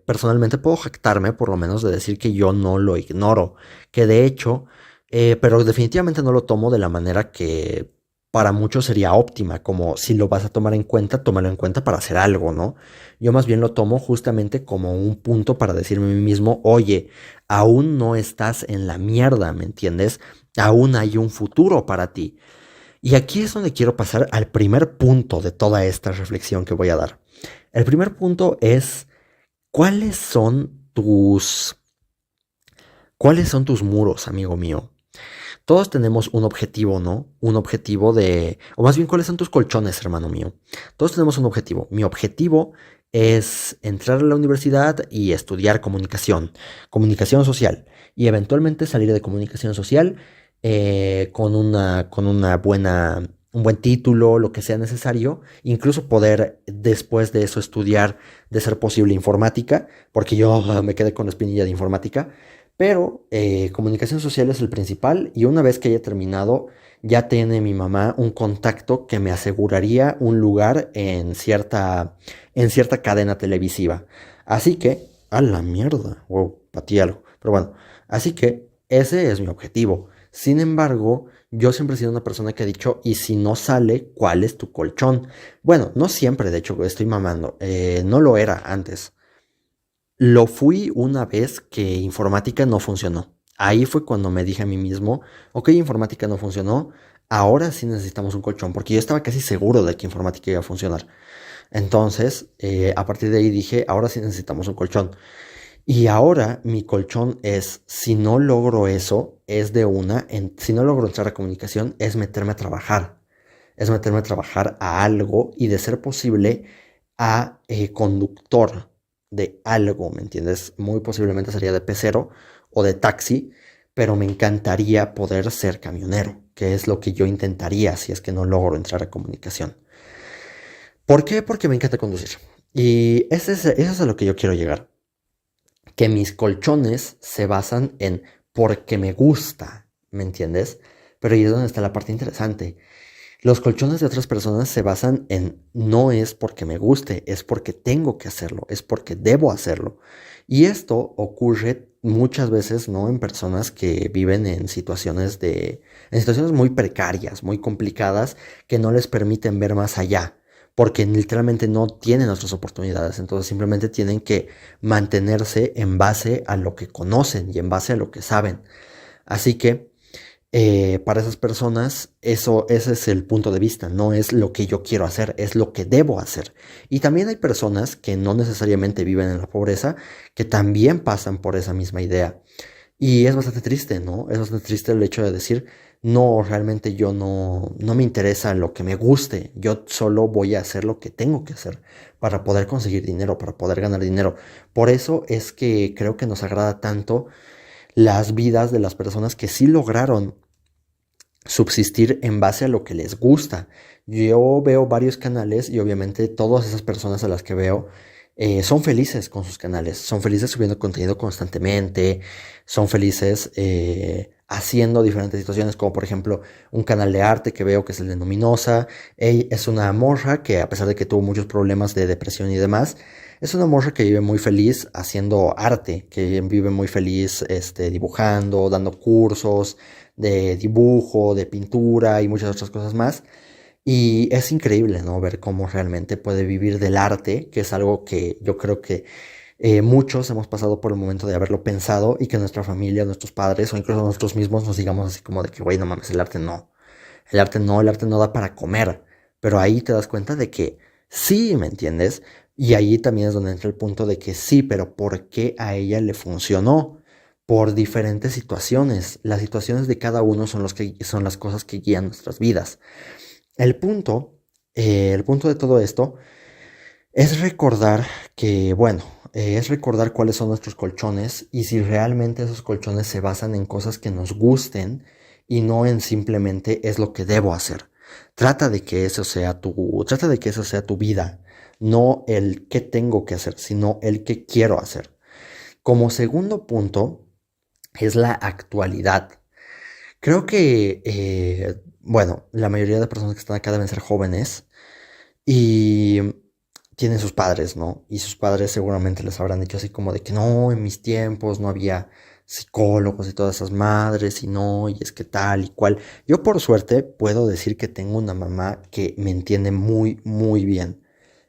personalmente puedo jactarme por lo menos de decir que yo no lo ignoro, que de hecho, pero definitivamente no lo tomo de la manera que para muchos sería óptima, como si lo vas a tomar en cuenta, tómalo en cuenta para hacer algo, ¿no? Yo más bien lo tomo justamente como un punto para decirme a mí mismo, oye, aún no estás en la mierda, ¿me entiendes? Aún hay un futuro para ti. Y aquí es donde quiero pasar al primer punto de toda esta reflexión que voy a dar. El primer punto es, ¿cuáles son tus muros, amigo mío? Todos tenemos un objetivo, ¿no? Un objetivo o más bien, ¿cuáles son tus colchones, hermano mío? Todos tenemos un objetivo. Mi objetivo es entrar a la universidad y estudiar comunicación social, y eventualmente salir de comunicación social con un buen título, lo que sea necesario, incluso poder después de eso estudiar, de ser posible, informática, porque yo me quedé con la espinilla de informática, pero comunicación social es el principal, y una vez que haya terminado, ya tiene mi mamá un contacto que me aseguraría un lugar en cierta cadena televisiva. Así que, a la mierda, wow, patí algo, pero bueno, así que ese es mi objetivo. Sin embargo, yo siempre he sido una persona que ha dicho, ¿y si no sale, cuál es tu colchón? Bueno, no siempre, de hecho, estoy mamando. No lo era antes. Lo fui una vez que informática no funcionó. Ahí fue cuando me dije a mí mismo, ok, informática no funcionó, ahora sí necesitamos un colchón, porque yo estaba casi seguro de que informática iba a funcionar. Entonces, a partir de ahí dije, ahora sí necesitamos un colchón. Y ahora mi colchón es, si no logro eso, si no logro entrar a comunicación, es meterme a trabajar. Es meterme a trabajar a algo y de ser posible a conductor de algo, ¿me entiendes? Muy posiblemente sería de pecero o de taxi, pero me encantaría poder ser camionero, que es lo que yo intentaría si es que no logro entrar a comunicación. ¿Por qué? Porque me encanta conducir. Y eso es a lo que yo quiero llegar. Que mis colchones se basan en porque me gusta, ¿me entiendes? Pero ahí es donde está la parte interesante. Los colchones de otras personas se basan en no es porque me guste, es porque tengo que hacerlo, es porque debo hacerlo. Y esto ocurre muchas veces, ¿no? En personas que viven en situaciones muy precarias, muy complicadas, que no les permiten ver más allá, porque literalmente no tienen otras oportunidades. Entonces simplemente tienen que mantenerse en base a lo que conocen y en base a lo que saben. Así que para esas personas, ese es el punto de vista, no es lo que yo quiero hacer, es lo que debo hacer. Y también hay personas que no necesariamente viven en la pobreza, que también pasan por esa misma idea. Y es bastante triste, ¿no? Es bastante triste el hecho de decir, no, realmente yo no me interesa lo que me guste, yo solo voy a hacer lo que tengo que hacer para poder conseguir dinero, para poder ganar dinero. Por eso es que creo que nos agrada tanto las vidas de las personas que sí lograron subsistir en base a lo que les gusta. Yo veo varios canales y obviamente todas esas personas a las que veo son felices con sus canales, son felices subiendo contenido constantemente, son felices haciendo diferentes situaciones, como por ejemplo un canal de arte que veo que es el de Nominosa. Ella es una morra que, a pesar de que tuvo muchos problemas de depresión y demás, es una morra que vive muy feliz haciendo arte, que vive muy feliz dibujando, dando cursos de dibujo, de pintura y muchas otras cosas más. Y es increíble, ¿no? Ver cómo realmente puede vivir del arte, que es algo que yo creo que muchos hemos pasado por el momento de haberlo pensado y que nuestra familia, nuestros padres o incluso nosotros mismos nos digamos así como de que, güey, no mames, el arte no. El arte no da para comer. Pero ahí te das cuenta de que sí, ¿me entiendes? Y ahí también es donde entra el punto de que sí, pero ¿por qué a ella le funcionó? Por diferentes situaciones. Las situaciones de cada uno son las cosas que guían nuestras vidas. El punto, el punto de todo esto es recordar que, bueno, es recordar cuáles son nuestros colchones y si realmente esos colchones se basan en cosas que nos gusten y no en simplemente es lo que debo hacer. Trata de que eso sea tu vida, no el qué tengo que hacer, sino el qué quiero hacer. Como segundo punto es la actualidad. Creo que, bueno, la mayoría de personas que están acá deben ser jóvenes y tienen sus padres, ¿no? Y sus padres seguramente les habrán dicho así como de que no, en mis tiempos no había psicólogos y todas esas madres y no, y es que tal y cual. Yo por suerte puedo decir que tengo una mamá que me entiende muy, muy bien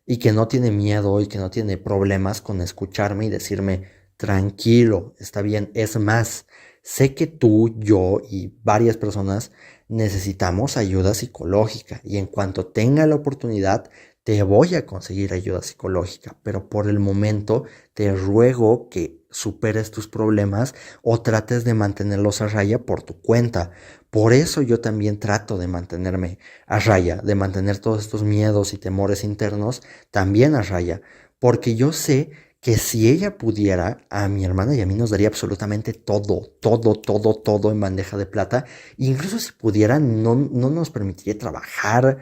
y que no tiene miedo y que no tiene problemas con escucharme y decirme, tranquilo, está bien. Es más, sé que tú, yo y varias personas necesitamos ayuda psicológica y en cuanto tenga la oportunidad te voy a conseguir ayuda psicológica, pero por el momento te ruego que superes tus problemas o trates de mantenerlos a raya por tu cuenta. Por eso yo también trato de mantenerme a raya, de mantener todos estos miedos y temores internos también a raya, porque yo sé que si ella pudiera, a mi hermana y a mí nos daría absolutamente todo, todo, todo, todo en bandeja de plata. E incluso si pudiera, no nos permitiría trabajar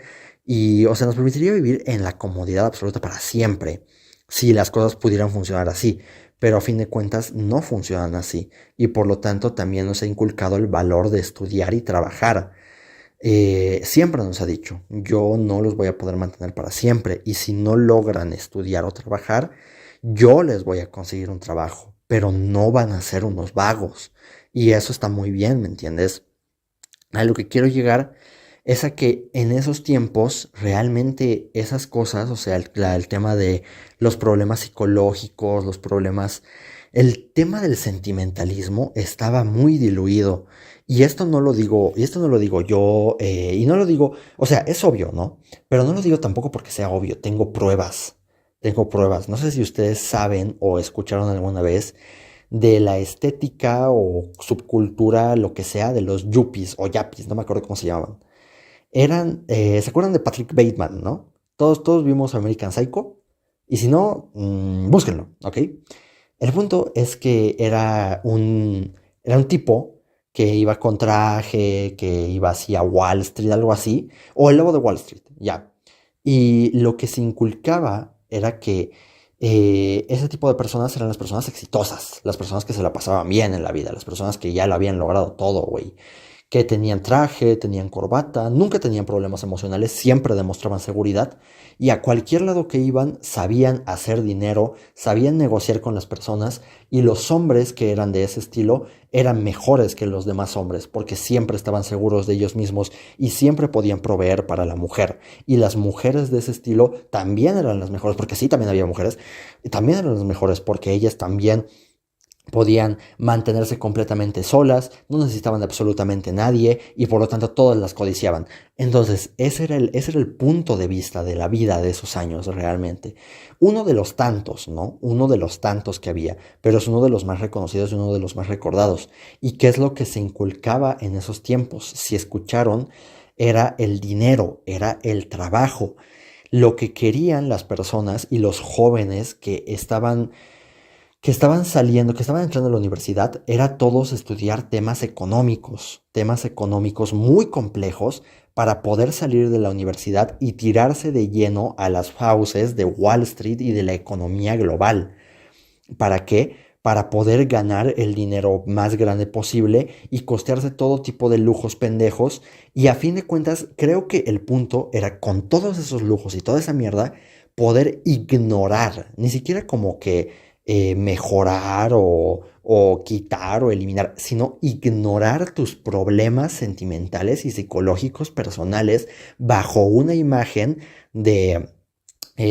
y, o sea, nos permitiría vivir en la comodidad absoluta para siempre, si las cosas pudieran funcionar así. Pero a fin de cuentas no funcionan así y por lo tanto también nos ha inculcado el valor de estudiar y trabajar. Siempre nos ha dicho, yo no los voy a poder mantener para siempre y si no logran estudiar o trabajar, yo les voy a conseguir un trabajo, pero no van a ser unos vagos. Y eso está muy bien, ¿me entiendes? A lo que quiero llegar es a que en esos tiempos realmente esas cosas, o sea, el tema de los problemas psicológicos, el tema del sentimentalismo estaba muy diluido. Y esto no lo digo yo, y no lo digo, o sea, es obvio, ¿no? Pero no lo digo tampoco porque sea obvio, tengo pruebas. Tengo pruebas. No sé si ustedes saben o escucharon alguna vez de la estética o subcultura, lo que sea, de los yuppies o yappies, no me acuerdo cómo se llamaban. ¿Se acuerdan de Patrick Bateman, no? Todos vimos American Psycho Y si no, búsquenlo, ¿ok? El punto es que era un tipo que iba con traje, que iba hacia Wall Street, algo así, o el lobo de Wall Street, ya. Y lo que se inculcaba era que ese tipo de personas eran las personas exitosas, las personas que se la pasaban bien en la vida, las personas que ya lo habían logrado todo, güey, que tenían traje, tenían corbata, nunca tenían problemas emocionales, siempre demostraban seguridad y a cualquier lado que iban sabían hacer dinero, sabían negociar con las personas y los hombres que eran de ese estilo eran mejores que los demás hombres porque siempre estaban seguros de ellos mismos y siempre podían proveer para la mujer. Y las mujeres de ese estilo también eran las mejores, porque sí, también había mujeres, y también eran las mejores porque ellas también podían mantenerse completamente solas, no necesitaban de absolutamente nadie y por lo tanto todas las codiciaban. Entonces, ese era el punto de vista de la vida de esos años realmente. Uno de los tantos, ¿no? Uno de los tantos que había, pero es uno de los más reconocidos y uno de los más recordados. ¿Y qué es lo que se inculcaba en esos tiempos? Si escucharon, era el dinero, era el trabajo. Lo que querían las personas y los jóvenes que estaban saliendo, que estaban entrando a la universidad, era todos estudiar temas económicos muy complejos para poder salir de la universidad y tirarse de lleno a las fauces de Wall Street y de la economía global. ¿Para qué? Para poder ganar el dinero más grande posible y costearse todo tipo de lujos pendejos. Y a fin de cuentas, creo que el punto era con todos esos lujos y toda esa mierda, poder ignorar, ni siquiera como que mejorar o quitar o eliminar, sino ignorar tus problemas sentimentales y psicológicos personales bajo una imagen de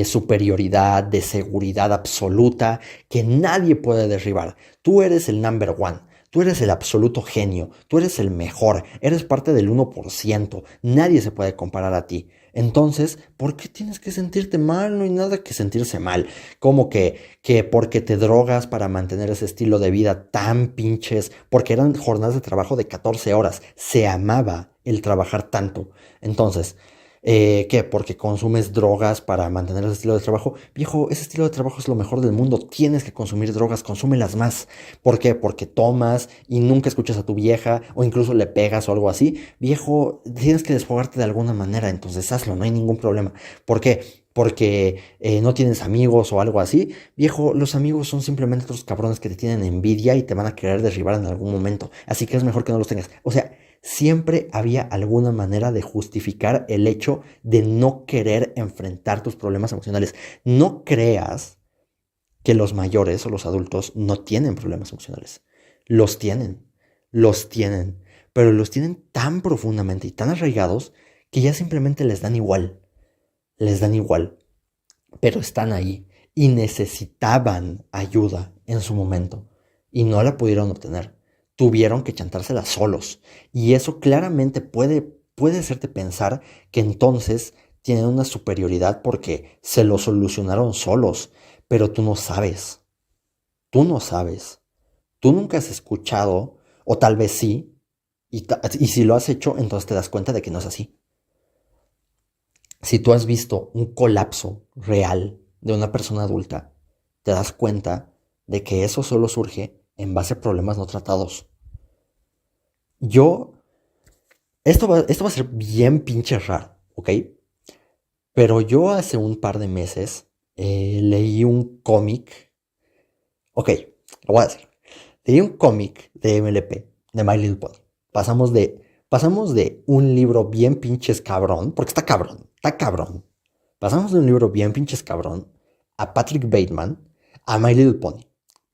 superioridad, de seguridad absoluta que nadie puede derribar. Tú eres el number one. Tú eres el absoluto genio, tú eres el mejor, eres parte del 1%, nadie se puede comparar a ti. Entonces, ¿por qué tienes que sentirte mal? No hay nada que sentirse mal. Como que porque te drogas para mantener ese estilo de vida tan pinches, porque eran jornadas de trabajo de 14 horas, se amaba el trabajar tanto. Entonces, ¿qué? Porque consumes drogas para mantener ese estilo de trabajo. Viejo, ese estilo de trabajo es lo mejor del mundo. Tienes que consumir drogas, consúmelas más. ¿Por qué? Porque tomas y nunca escuchas a tu vieja o incluso le pegas o algo así. Viejo, tienes que desfogarte de alguna manera, entonces hazlo, no hay ningún problema. ¿Por qué? Porque no tienes amigos o algo así. Viejo, los amigos son simplemente otros cabrones que te tienen envidia y te van a querer derribar en algún momento. Así que es mejor que no los tengas. O sea, siempre había alguna manera de justificar el hecho de no querer enfrentar tus problemas emocionales. No creas que los mayores o los adultos no tienen problemas emocionales. Los tienen, los tienen, pero los tienen tan profundamente y tan arraigados que ya simplemente les dan igual, pero están ahí y necesitaban ayuda en su momento y no la pudieron obtener. Tuvieron que chantársela solos y eso claramente puede hacerte pensar que entonces tienen una superioridad porque se lo solucionaron solos, pero tú no sabes, tú no sabes, tú nunca has escuchado, o tal vez sí, y si lo has hecho, entonces te das cuenta de que no es así. Si tú has visto un colapso real de una persona adulta, te das cuenta de que eso solo surge en base a problemas no tratados. Yo, esto va a ser bien pinche raro, ¿ok? Pero yo hace un par de meses leí un cómic. Ok, lo voy a decir. Leí un cómic de MLP, de My Little Pony. Pasamos de un libro bien pinches cabrón, porque está cabrón, está cabrón. Pasamos de un libro bien pinches cabrón a Patrick Bateman, a My Little Pony.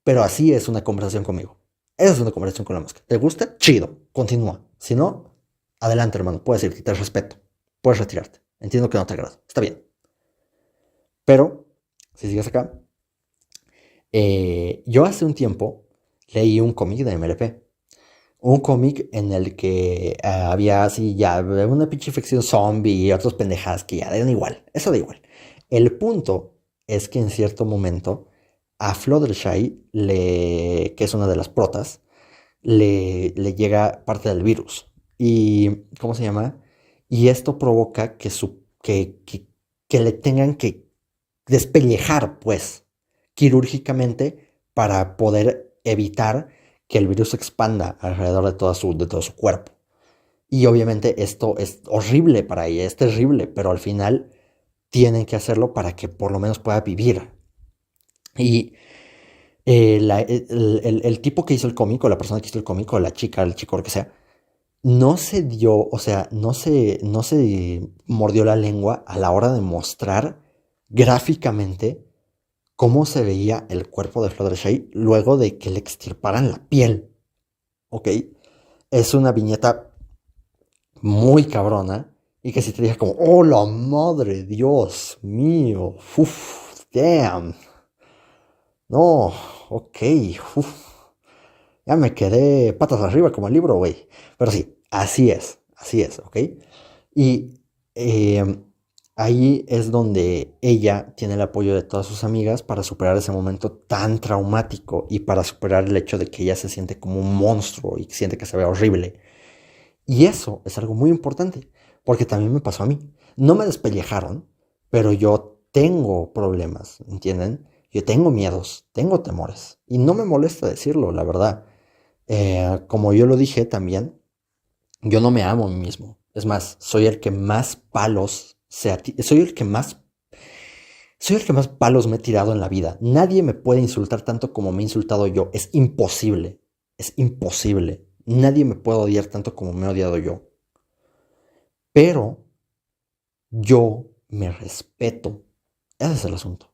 Pero así es una conversación conmigo. Esa es una conversación con la mosca. ¿Te gusta? Chido, continúa. Si no, adelante, hermano. Puedes irte, te respeto. Puedes retirarte. Entiendo que no te agrada. Está bien. Pero, si sigues acá, yo hace un tiempo leí un cómic de MLP. Un cómic en el que había así ya una pinche infección zombie y otras pendejadas que ya dan igual. Eso da igual. El punto es que en cierto momento a Fluttershy, que es una de las protas, le llega parte del virus. ¿Y cómo se llama? Y esto provoca que le tengan despellejar, pues, quirúrgicamente para poder evitar que el virus se expanda alrededor de todo su cuerpo. Y obviamente esto es horrible para ella, es terrible, pero al final tienen que hacerlo para que por lo menos pueda vivir. Y el tipo que hizo el cómic, o la persona que hizo el cómic, o la chica, el chico, lo que sea, no se dio, o sea, no se mordió la lengua a la hora de mostrar gráficamente cómo se veía el cuerpo de Fluttershy luego de que le extirparan la piel. ¿Ok? Es una viñeta muy cabrona y que si te deja como, oh la madre, Dios mío, uff, damn. No, ok, uff. Ya me quedé patas arriba como el libro, güey. Pero sí, así es, ¿ok? Y eh, ahí es donde ella tiene el apoyo de todas sus amigas para superar ese momento tan traumático y para superar el hecho de que ella se siente como un monstruo y siente que se ve horrible. Y eso es algo muy importante, porque también me pasó a mí. No me despellejaron, pero yo tengo problemas, ¿entienden? Yo tengo miedos, tengo temores. Y no me molesta decirlo, la verdad. Como yo lo dije también, yo no me amo a mí mismo. Es más, soy el que más palos soy el que más palos me he tirado en la vida. Nadie me puede insultar tanto como me he insultado yo. Es imposible. Es imposible. Nadie me puede odiar tanto como me he odiado yo. Pero yo me respeto. Ese es el asunto.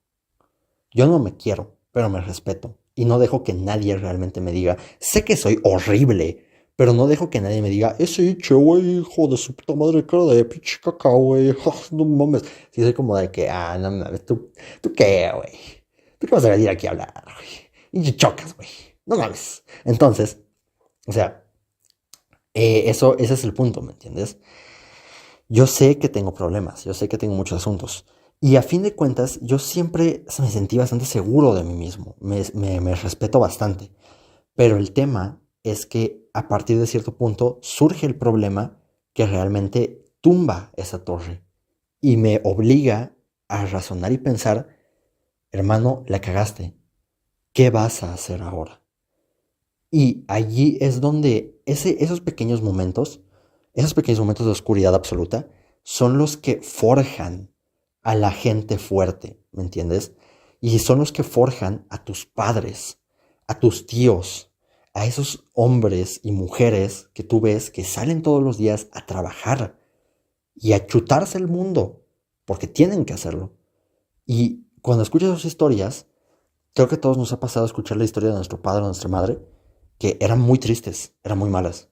Yo no me quiero, pero me respeto. Y no dejo que nadie realmente me diga, sé que soy horrible, pero no dejo que nadie me diga, ese che, güey, hijo de su puta madre, cara de pinche caca, güey, no mames. Si soy como de que, no mames, ¿tú qué, güey? ¿Tú qué vas a venir aquí a hablar, güey? Y chocas, güey. No mames. Entonces, o sea, ese es el punto, ¿me entiendes? Yo sé que tengo problemas, yo sé que tengo muchos asuntos. Y a fin de cuentas, yo siempre me sentí bastante seguro de mí mismo. Me respeto bastante. Pero el tema es que a partir de cierto punto surge el problema que realmente tumba esa torre. Y me obliga a razonar y pensar, hermano, la cagaste. ¿Qué vas a hacer ahora? Y allí es donde esos pequeños momentos de oscuridad absoluta, son los que forjan a la gente fuerte, ¿me entiendes? Y son los que forjan a tus padres, a tus tíos, a esos hombres y mujeres que tú ves que salen todos los días a trabajar y a chutarse el mundo, porque tienen que hacerlo. Y cuando escuchas sus historias, creo que a todos nos ha pasado escuchar la historia de nuestro padre o nuestra madre, que eran muy tristes, eran muy malas.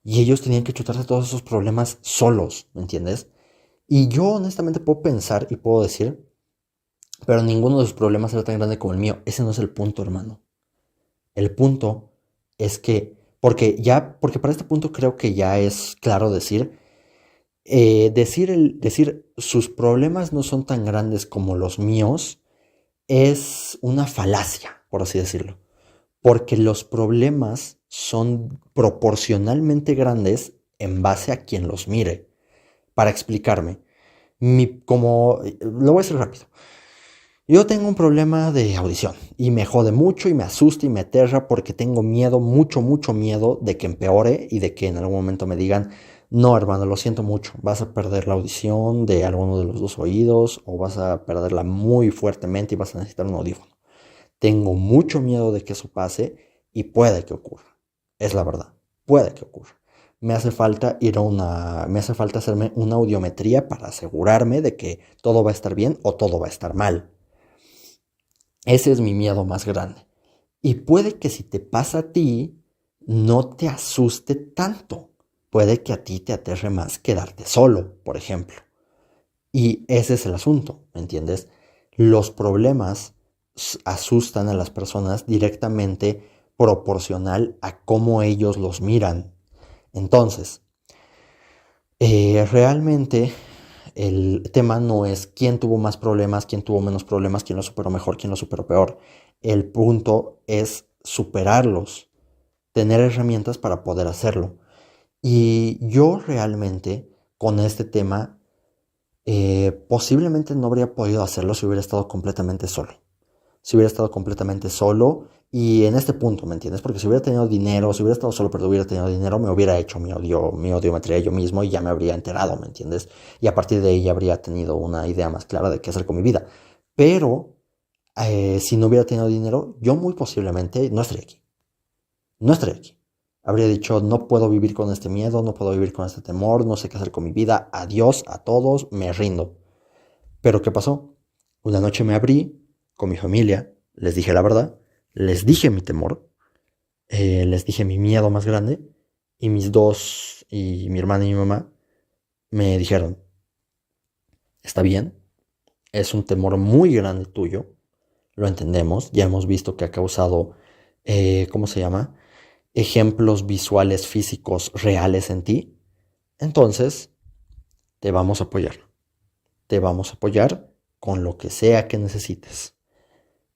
Y ellos tenían que chutarse todos esos problemas solos, ¿me entiendes? Y yo honestamente puedo pensar y puedo decir, pero ninguno de sus problemas era tan grande como el mío. Ese no es el punto, hermano. El punto es que, porque para este punto creo que ya es claro decir sus problemas no son tan grandes como los míos es una falacia, por así decirlo. Porque los problemas son proporcionalmente grandes en base a quien los mire. Para explicarme, lo voy a hacer rápido. Yo tengo un problema de audición y me jode mucho y me asusta y me aterra porque tengo miedo, mucho miedo de que empeore y de que en algún momento me digan, no hermano, lo siento mucho, vas a perder la audición de alguno de los dos oídos o vas a perderla muy fuertemente y vas a necesitar un audífono. Tengo mucho miedo de que eso pase y puede que ocurra. Es la verdad, puede que ocurra. Me hace falta hacerme una audiometría para asegurarme de que todo va a estar bien o todo va a estar mal. Ese es mi miedo más grande. Y puede que si te pasa a ti, no te asuste tanto. Puede que a ti te aterre más quedarte solo, por ejemplo. Y ese es el asunto, ¿me entiendes? Los problemas asustan a las personas directamente proporcional a cómo ellos los miran. Entonces, realmente el tema no es quién tuvo más problemas, quién tuvo menos problemas, quién lo superó mejor, quién lo superó peor. El punto es superarlos, tener herramientas para poder hacerlo. Y yo realmente con este tema posiblemente no habría podido hacerlo si hubiera estado completamente solo. Si hubiera estado completamente solo y en este punto, ¿me entiendes? Porque si hubiera tenido dinero, si hubiera estado solo pero hubiera tenido dinero, me hubiera hecho mi audiometría yo mismo y ya me habría enterado, ¿me entiendes? Y a partir de ahí ya habría tenido una idea más clara de qué hacer con mi vida. Pero si no hubiera tenido dinero, yo muy posiblemente no estaría aquí. No estaría aquí. Habría dicho, no puedo vivir con este miedo, no puedo vivir con este temor, no sé qué hacer con mi vida, adiós a todos, me rindo. Pero ¿qué pasó? Una noche me abrí con mi familia, les dije la verdad, les dije mi temor, les dije mi miedo más grande, y y mi hermana y mi mamá, me dijeron, está bien, es un temor muy grande tuyo, lo entendemos, ya hemos visto que ha causado, ¿cómo se llama? Ejemplos visuales físicos reales en ti, entonces te vamos a apoyar. Te vamos a apoyar con lo que sea que necesites.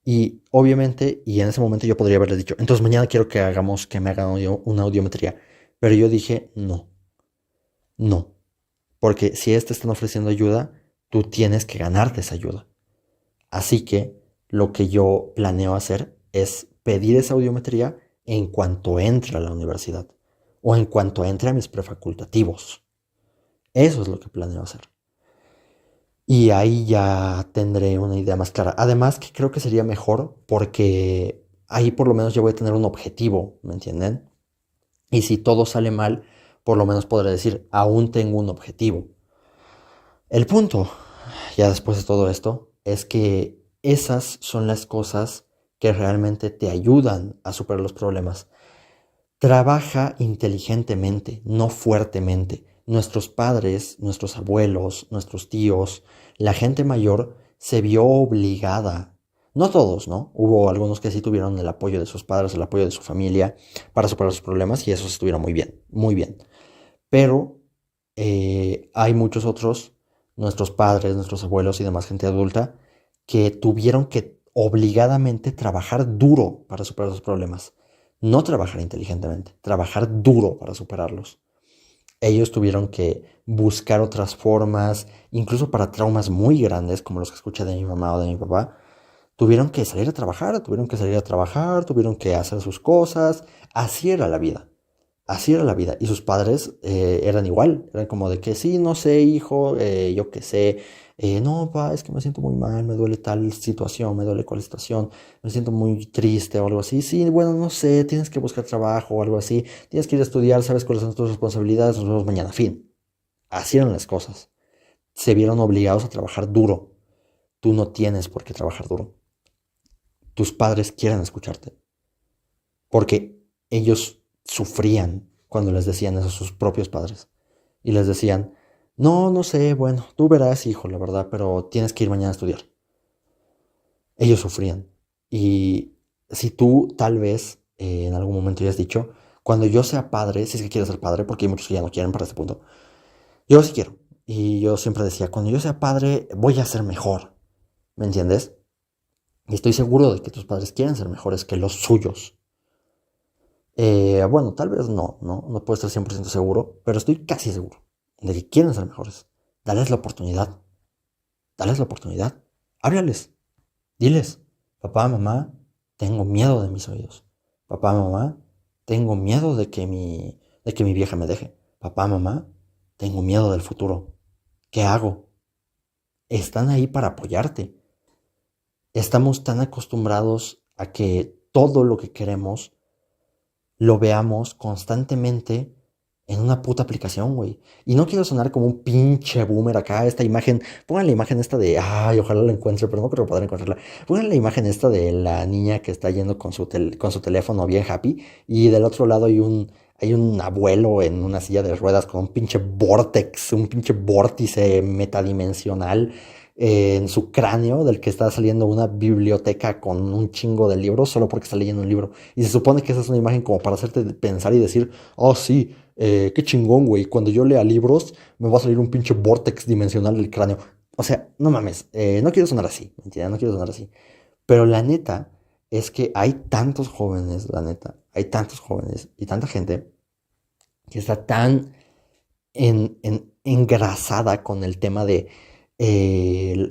Y obviamente, y en ese momento yo podría haberles dicho, entonces mañana quiero que me hagan una audiometría. Pero yo dije, no, no. Porque si te están ofreciendo ayuda, tú tienes que ganarte esa ayuda. Así que lo que yo planeo hacer es pedir esa audiometría en cuanto entre a la universidad o en cuanto entre a mis prefacultativos. Eso es lo que planeo hacer. Y ahí ya tendré una idea más clara. Además que creo que sería mejor porque ahí por lo menos yo voy a tener un objetivo, ¿me entienden? Y si todo sale mal, por lo menos podré decir, aún tengo un objetivo. El punto, ya después de todo esto, es que esas son las cosas que realmente te ayudan a superar los problemas. Trabaja inteligentemente, no fuertemente. Nuestros padres, nuestros abuelos, nuestros tíos, la gente mayor se vio obligada, no todos, ¿no? Hubo algunos que sí tuvieron el apoyo de sus padres, el apoyo de su familia para superar sus problemas y esos estuvieron muy bien, muy bien. Pero hay muchos otros, nuestros padres, nuestros abuelos y demás gente adulta, que tuvieron que obligadamente trabajar duro para superar sus problemas. No trabajar inteligentemente, trabajar duro para superarlos. Ellos tuvieron que buscar otras formas, incluso para traumas muy grandes, como los que escuché de mi mamá o de mi papá, tuvieron que salir a trabajar, tuvieron que hacer sus cosas. Así era la vida. Así era la vida. Y sus padres eran igual. Eran como de que sí, no sé, hijo, yo qué sé. No, pa, es que me siento muy mal, me duele tal situación, me duele cual situación, me siento muy triste o algo así. Sí, bueno, no sé, tienes que buscar trabajo o algo así. Tienes que ir a estudiar, sabes cuáles son tus responsabilidades, nos vemos mañana. Fin. Así eran las cosas. Se vieron obligados a trabajar duro. Tú no tienes por qué trabajar duro. Tus padres quieren escucharte. Porque ellos sufrían cuando les decían eso a sus propios padres. Y les decían, no, no sé, bueno, tú verás, hijo, la verdad, pero tienes que ir mañana a estudiar. Ellos sufrían. Y si tú tal vez en algún momento ya has dicho, cuando yo sea padre, si es que quieres ser padre, porque hay muchos que ya no quieren para este punto, yo sí quiero. Y yo siempre decía, cuando yo sea padre, voy a ser mejor. ¿Me entiendes? Y estoy seguro de que tus padres quieren ser mejores que los suyos. Bueno, tal vez no puedo estar 100% seguro, pero estoy casi seguro de que quieren ser mejores. Dales la oportunidad, dales la oportunidad, háblales, diles, papá, mamá, tengo miedo de mis oídos. Papá, mamá, tengo miedo de que mi vieja me deje. Papá, mamá, tengo miedo del futuro. ¿Qué hago? Están ahí para apoyarte. Estamos tan acostumbrados a que todo lo que queremos lo veamos constantemente en una puta aplicación, güey. Y no quiero sonar como un pinche boomer acá. Esta imagen, pongan la imagen esta de, ay, ojalá la encuentre, pero no creo que podré encontrarla. Pongan la imagen esta de la niña que está yendo con con su teléfono bien happy. Y del otro lado hay un abuelo en una silla de ruedas con un pinche vórtice metadimensional en su cráneo del que está saliendo una biblioteca con un chingo de libros solo porque está leyendo un libro. Y se supone que esa es una imagen como para hacerte pensar y decir, oh sí, qué chingón, güey, cuando yo lea libros me va a salir un pinche vortex dimensional del cráneo. O sea, no mames, no quiero sonar así, ¿entiendes? No quiero sonar así. Pero la neta es que hay tantos jóvenes, la neta, hay tantos jóvenes y tanta gente que está tan engrasada con el tema de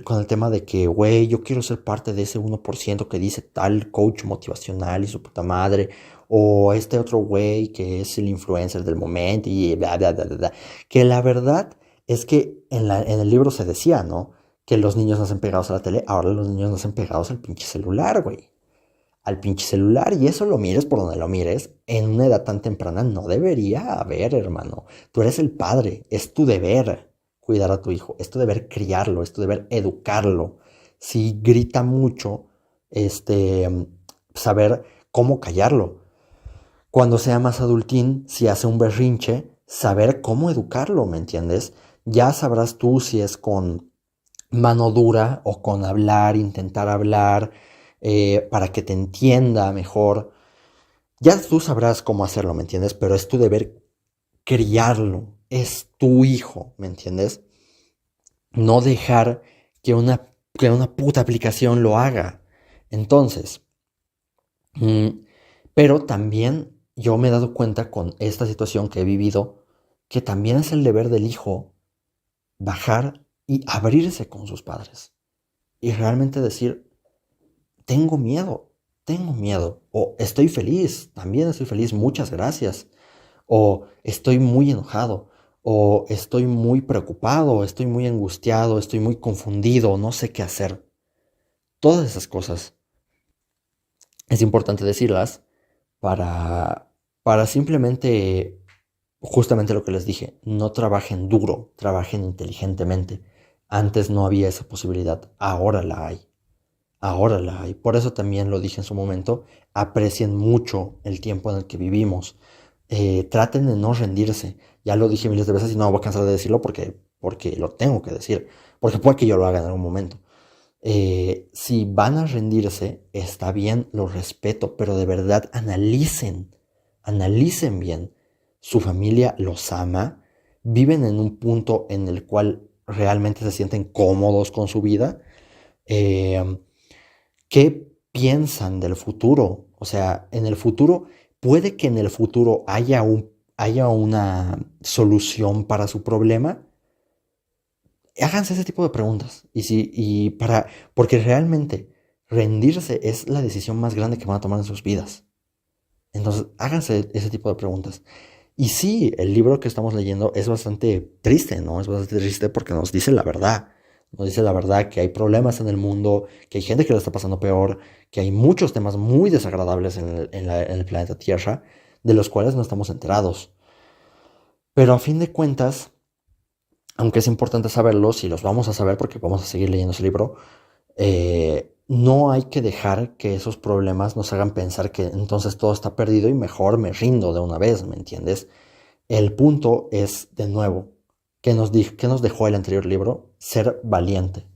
con el tema de que, güey, yo quiero ser parte de ese 1% que dice tal coach motivacional y su puta madre, o este otro güey que es el influencer del momento y bla, bla, bla, bla, bla. Que la verdad es que en el libro se decía, ¿no? Que los niños nacen pegados a la tele, ahora los niños nacen pegados al pinche celular, güey. Al pinche celular, y eso lo mires por donde lo mires, en una edad tan temprana no debería haber, hermano. Tú eres el padre, es tu deber cuidar a tu hijo, es tu deber criarlo, es tu deber educarlo. Si grita mucho, saber cómo callarlo. Cuando sea más adultín, si hace un berrinche, saber cómo educarlo, ¿me entiendes? Ya sabrás tú si es con mano dura o con hablar, intentar hablar, para que te entienda mejor. Ya tú sabrás cómo hacerlo, ¿me entiendes? Pero es tu deber criarlo, es tu hijo, ¿me entiendes? No dejar que una puta aplicación lo haga. Entonces, mm, pero también yo me he dado cuenta con esta situación que he vivido, que también es el deber del hijo bajar y abrirse con sus padres. Y realmente decir, tengo miedo, o estoy feliz, también estoy feliz, muchas gracias, o estoy muy enojado, o estoy muy preocupado, estoy muy angustiado, estoy muy confundido, no sé qué hacer. Todas esas cosas es importante decirlas para simplemente, justamente lo que les dije, no trabajen duro, trabajen inteligentemente. Antes no había esa posibilidad, ahora la hay. Ahora la hay. Por eso también lo dije en su momento, aprecien mucho el tiempo en el que vivimos. Traten de no rendirse. Ya lo dije miles de veces y no me voy a cansar de decirlo porque lo tengo que decir. Porque puede que yo lo haga en algún momento. Si van a rendirse, está bien, lo respeto, pero de verdad analicen bien. Su familia los ama, viven en un punto en el cual realmente se sienten cómodos con su vida. Eh, ¿Qué piensan del futuro? O sea, en el futuro, puede que en el futuro haya una solución para su problema. Háganse ese tipo de preguntas. Porque realmente rendirse es la decisión más grande que van a tomar en sus vidas. Entonces, háganse ese tipo de preguntas. Y sí, el libro que estamos leyendo es bastante triste, ¿no? Es bastante triste porque nos dice la verdad. Nos dice la verdad que hay problemas en el mundo, que hay gente que lo está pasando peor, que hay muchos temas muy desagradables en el planeta Tierra, de los cuales no estamos enterados. Pero a fin de cuentas, aunque es importante saberlos, y los vamos a saber porque vamos a seguir leyendo ese libro, no hay que dejar que esos problemas nos hagan pensar que entonces todo está perdido y mejor me rindo de una vez, ¿me entiendes? El punto es, de nuevo, ¿qué nos dejó el anterior libro? Ser valiente.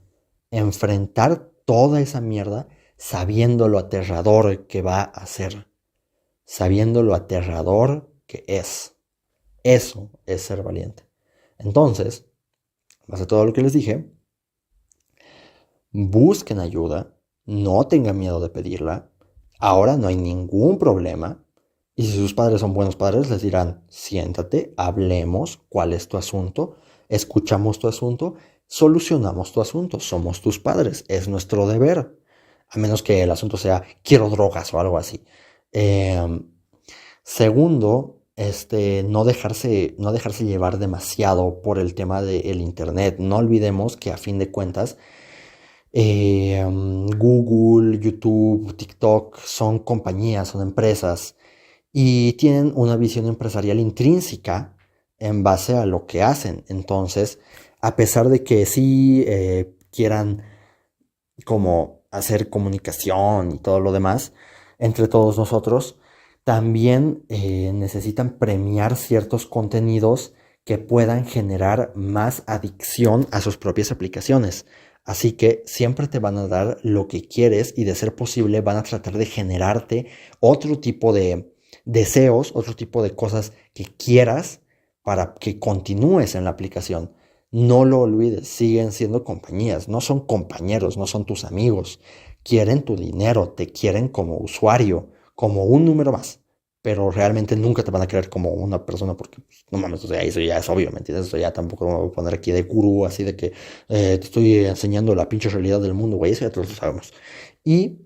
Enfrentar toda esa mierda sabiendo lo aterrador que va a ser. Sabiendo lo aterrador que es. Eso es ser valiente. Entonces, más de todo lo que les dije, busquen ayuda, no tengan miedo de pedirla, ahora no hay ningún problema, y si sus padres son buenos padres les dirán, siéntate, hablemos, cuál es tu asunto, escuchamos tu asunto, solucionamos tu asunto, somos tus padres, es nuestro deber, a menos que el asunto sea quiero drogas o algo así. Segundo, no dejarse llevar demasiado por el tema del internet. No olvidemos que a fin de cuentas Google, YouTube, TikTok son compañías, son empresas y tienen una visión empresarial intrínseca en base a lo que hacen. Entonces, a pesar de que sí quieran como hacer comunicación y todo lo demás entre todos nosotros, también necesitan premiar ciertos contenidos que puedan generar más adicción a sus propias aplicaciones. Así que siempre te van a dar lo que quieres y de ser posible van a tratar de generarte otro tipo de deseos, otro tipo de cosas que quieras para que continúes en la aplicación. No lo olvides, siguen siendo compañías, no son compañeros, no son tus amigos. Quieren tu dinero, te quieren como usuario, como un número más. pero realmente nunca te van a querer como una persona porque, pues, no mames, o sea, eso ya es obvio, ¿me entiendes? Eso ya tampoco me voy a poner aquí de gurú, así de que te estoy enseñando la pinche realidad del mundo, güey, eso ya todos lo sabemos. Y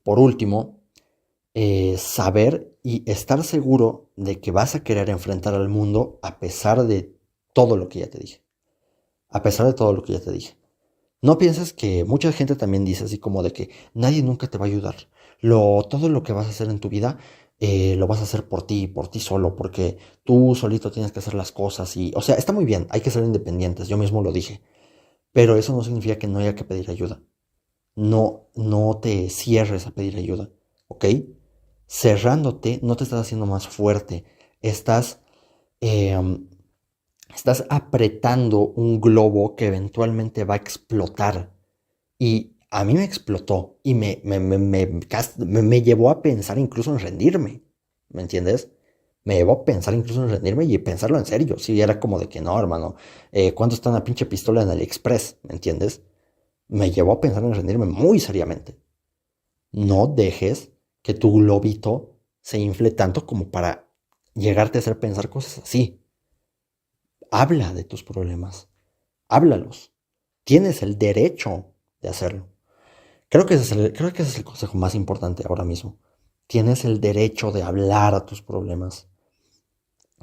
por último, saber y estar seguro de que vas a querer enfrentar al mundo a pesar de todo lo que ya te dije. A pesar de todo lo que ya te dije. No pienses que mucha gente también dice así como de que nadie nunca te va a ayudar. Todo lo que vas a hacer en tu vida lo vas a hacer por ti solo, porque tú solito tienes que hacer las cosas y, o sea, está muy bien, hay que ser independientes, yo mismo lo dije, pero eso no significa que no haya que pedir ayuda. No te cierres a pedir ayuda, ¿ok? Cerrándote no te estás haciendo más fuerte, estás em, estás apretando un globo que eventualmente va a explotar. Y a mí me explotó y me llevó a pensar incluso en rendirme. ¿Me entiendes? Me llevó a pensar incluso en rendirme y pensarlo en serio. Sí, era como de que no, hermano. ¿Cuánto está una pinche pistola en AliExpress? ¿Me entiendes? Me llevó a pensar en rendirme muy seriamente. No dejes que tu globito se infle tanto como para llegarte a hacer pensar cosas así. Habla de tus problemas. Háblalos. Tienes el derecho de hacerlo. Creo que ese es el consejo más importante ahora mismo. Tienes el derecho de hablar a tus problemas.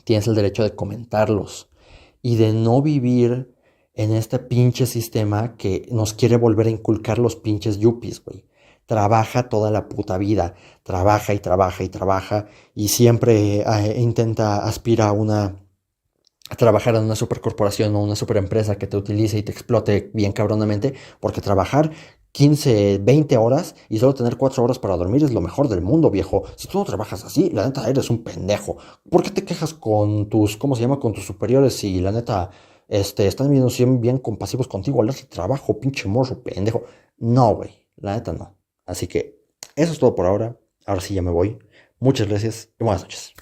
Tienes el derecho de comentarlos. Y de no vivir en este pinche sistema que nos quiere volver a inculcar los pinches yuppies, güey. Trabaja toda la puta vida. Trabaja y trabaja y trabaja. Y siempre intenta, aspira a trabajar en una supercorporación o una superempresa que te utilice y te explote bien cabronamente, porque trabajar 15, 20 horas y solo tener 4 horas para dormir es lo mejor del mundo, viejo. Si tú no trabajas así, la neta eres un pendejo. ¿Por qué te quejas con tus, ¿cómo se llama? Con tus superiores si la neta, están viendo siempre bien compasivos contigo al hacer trabajo, pinche morro, pendejo? No, güey, la neta no. Así que eso es todo por ahora. Ahora sí ya me voy. Muchas gracias y buenas noches.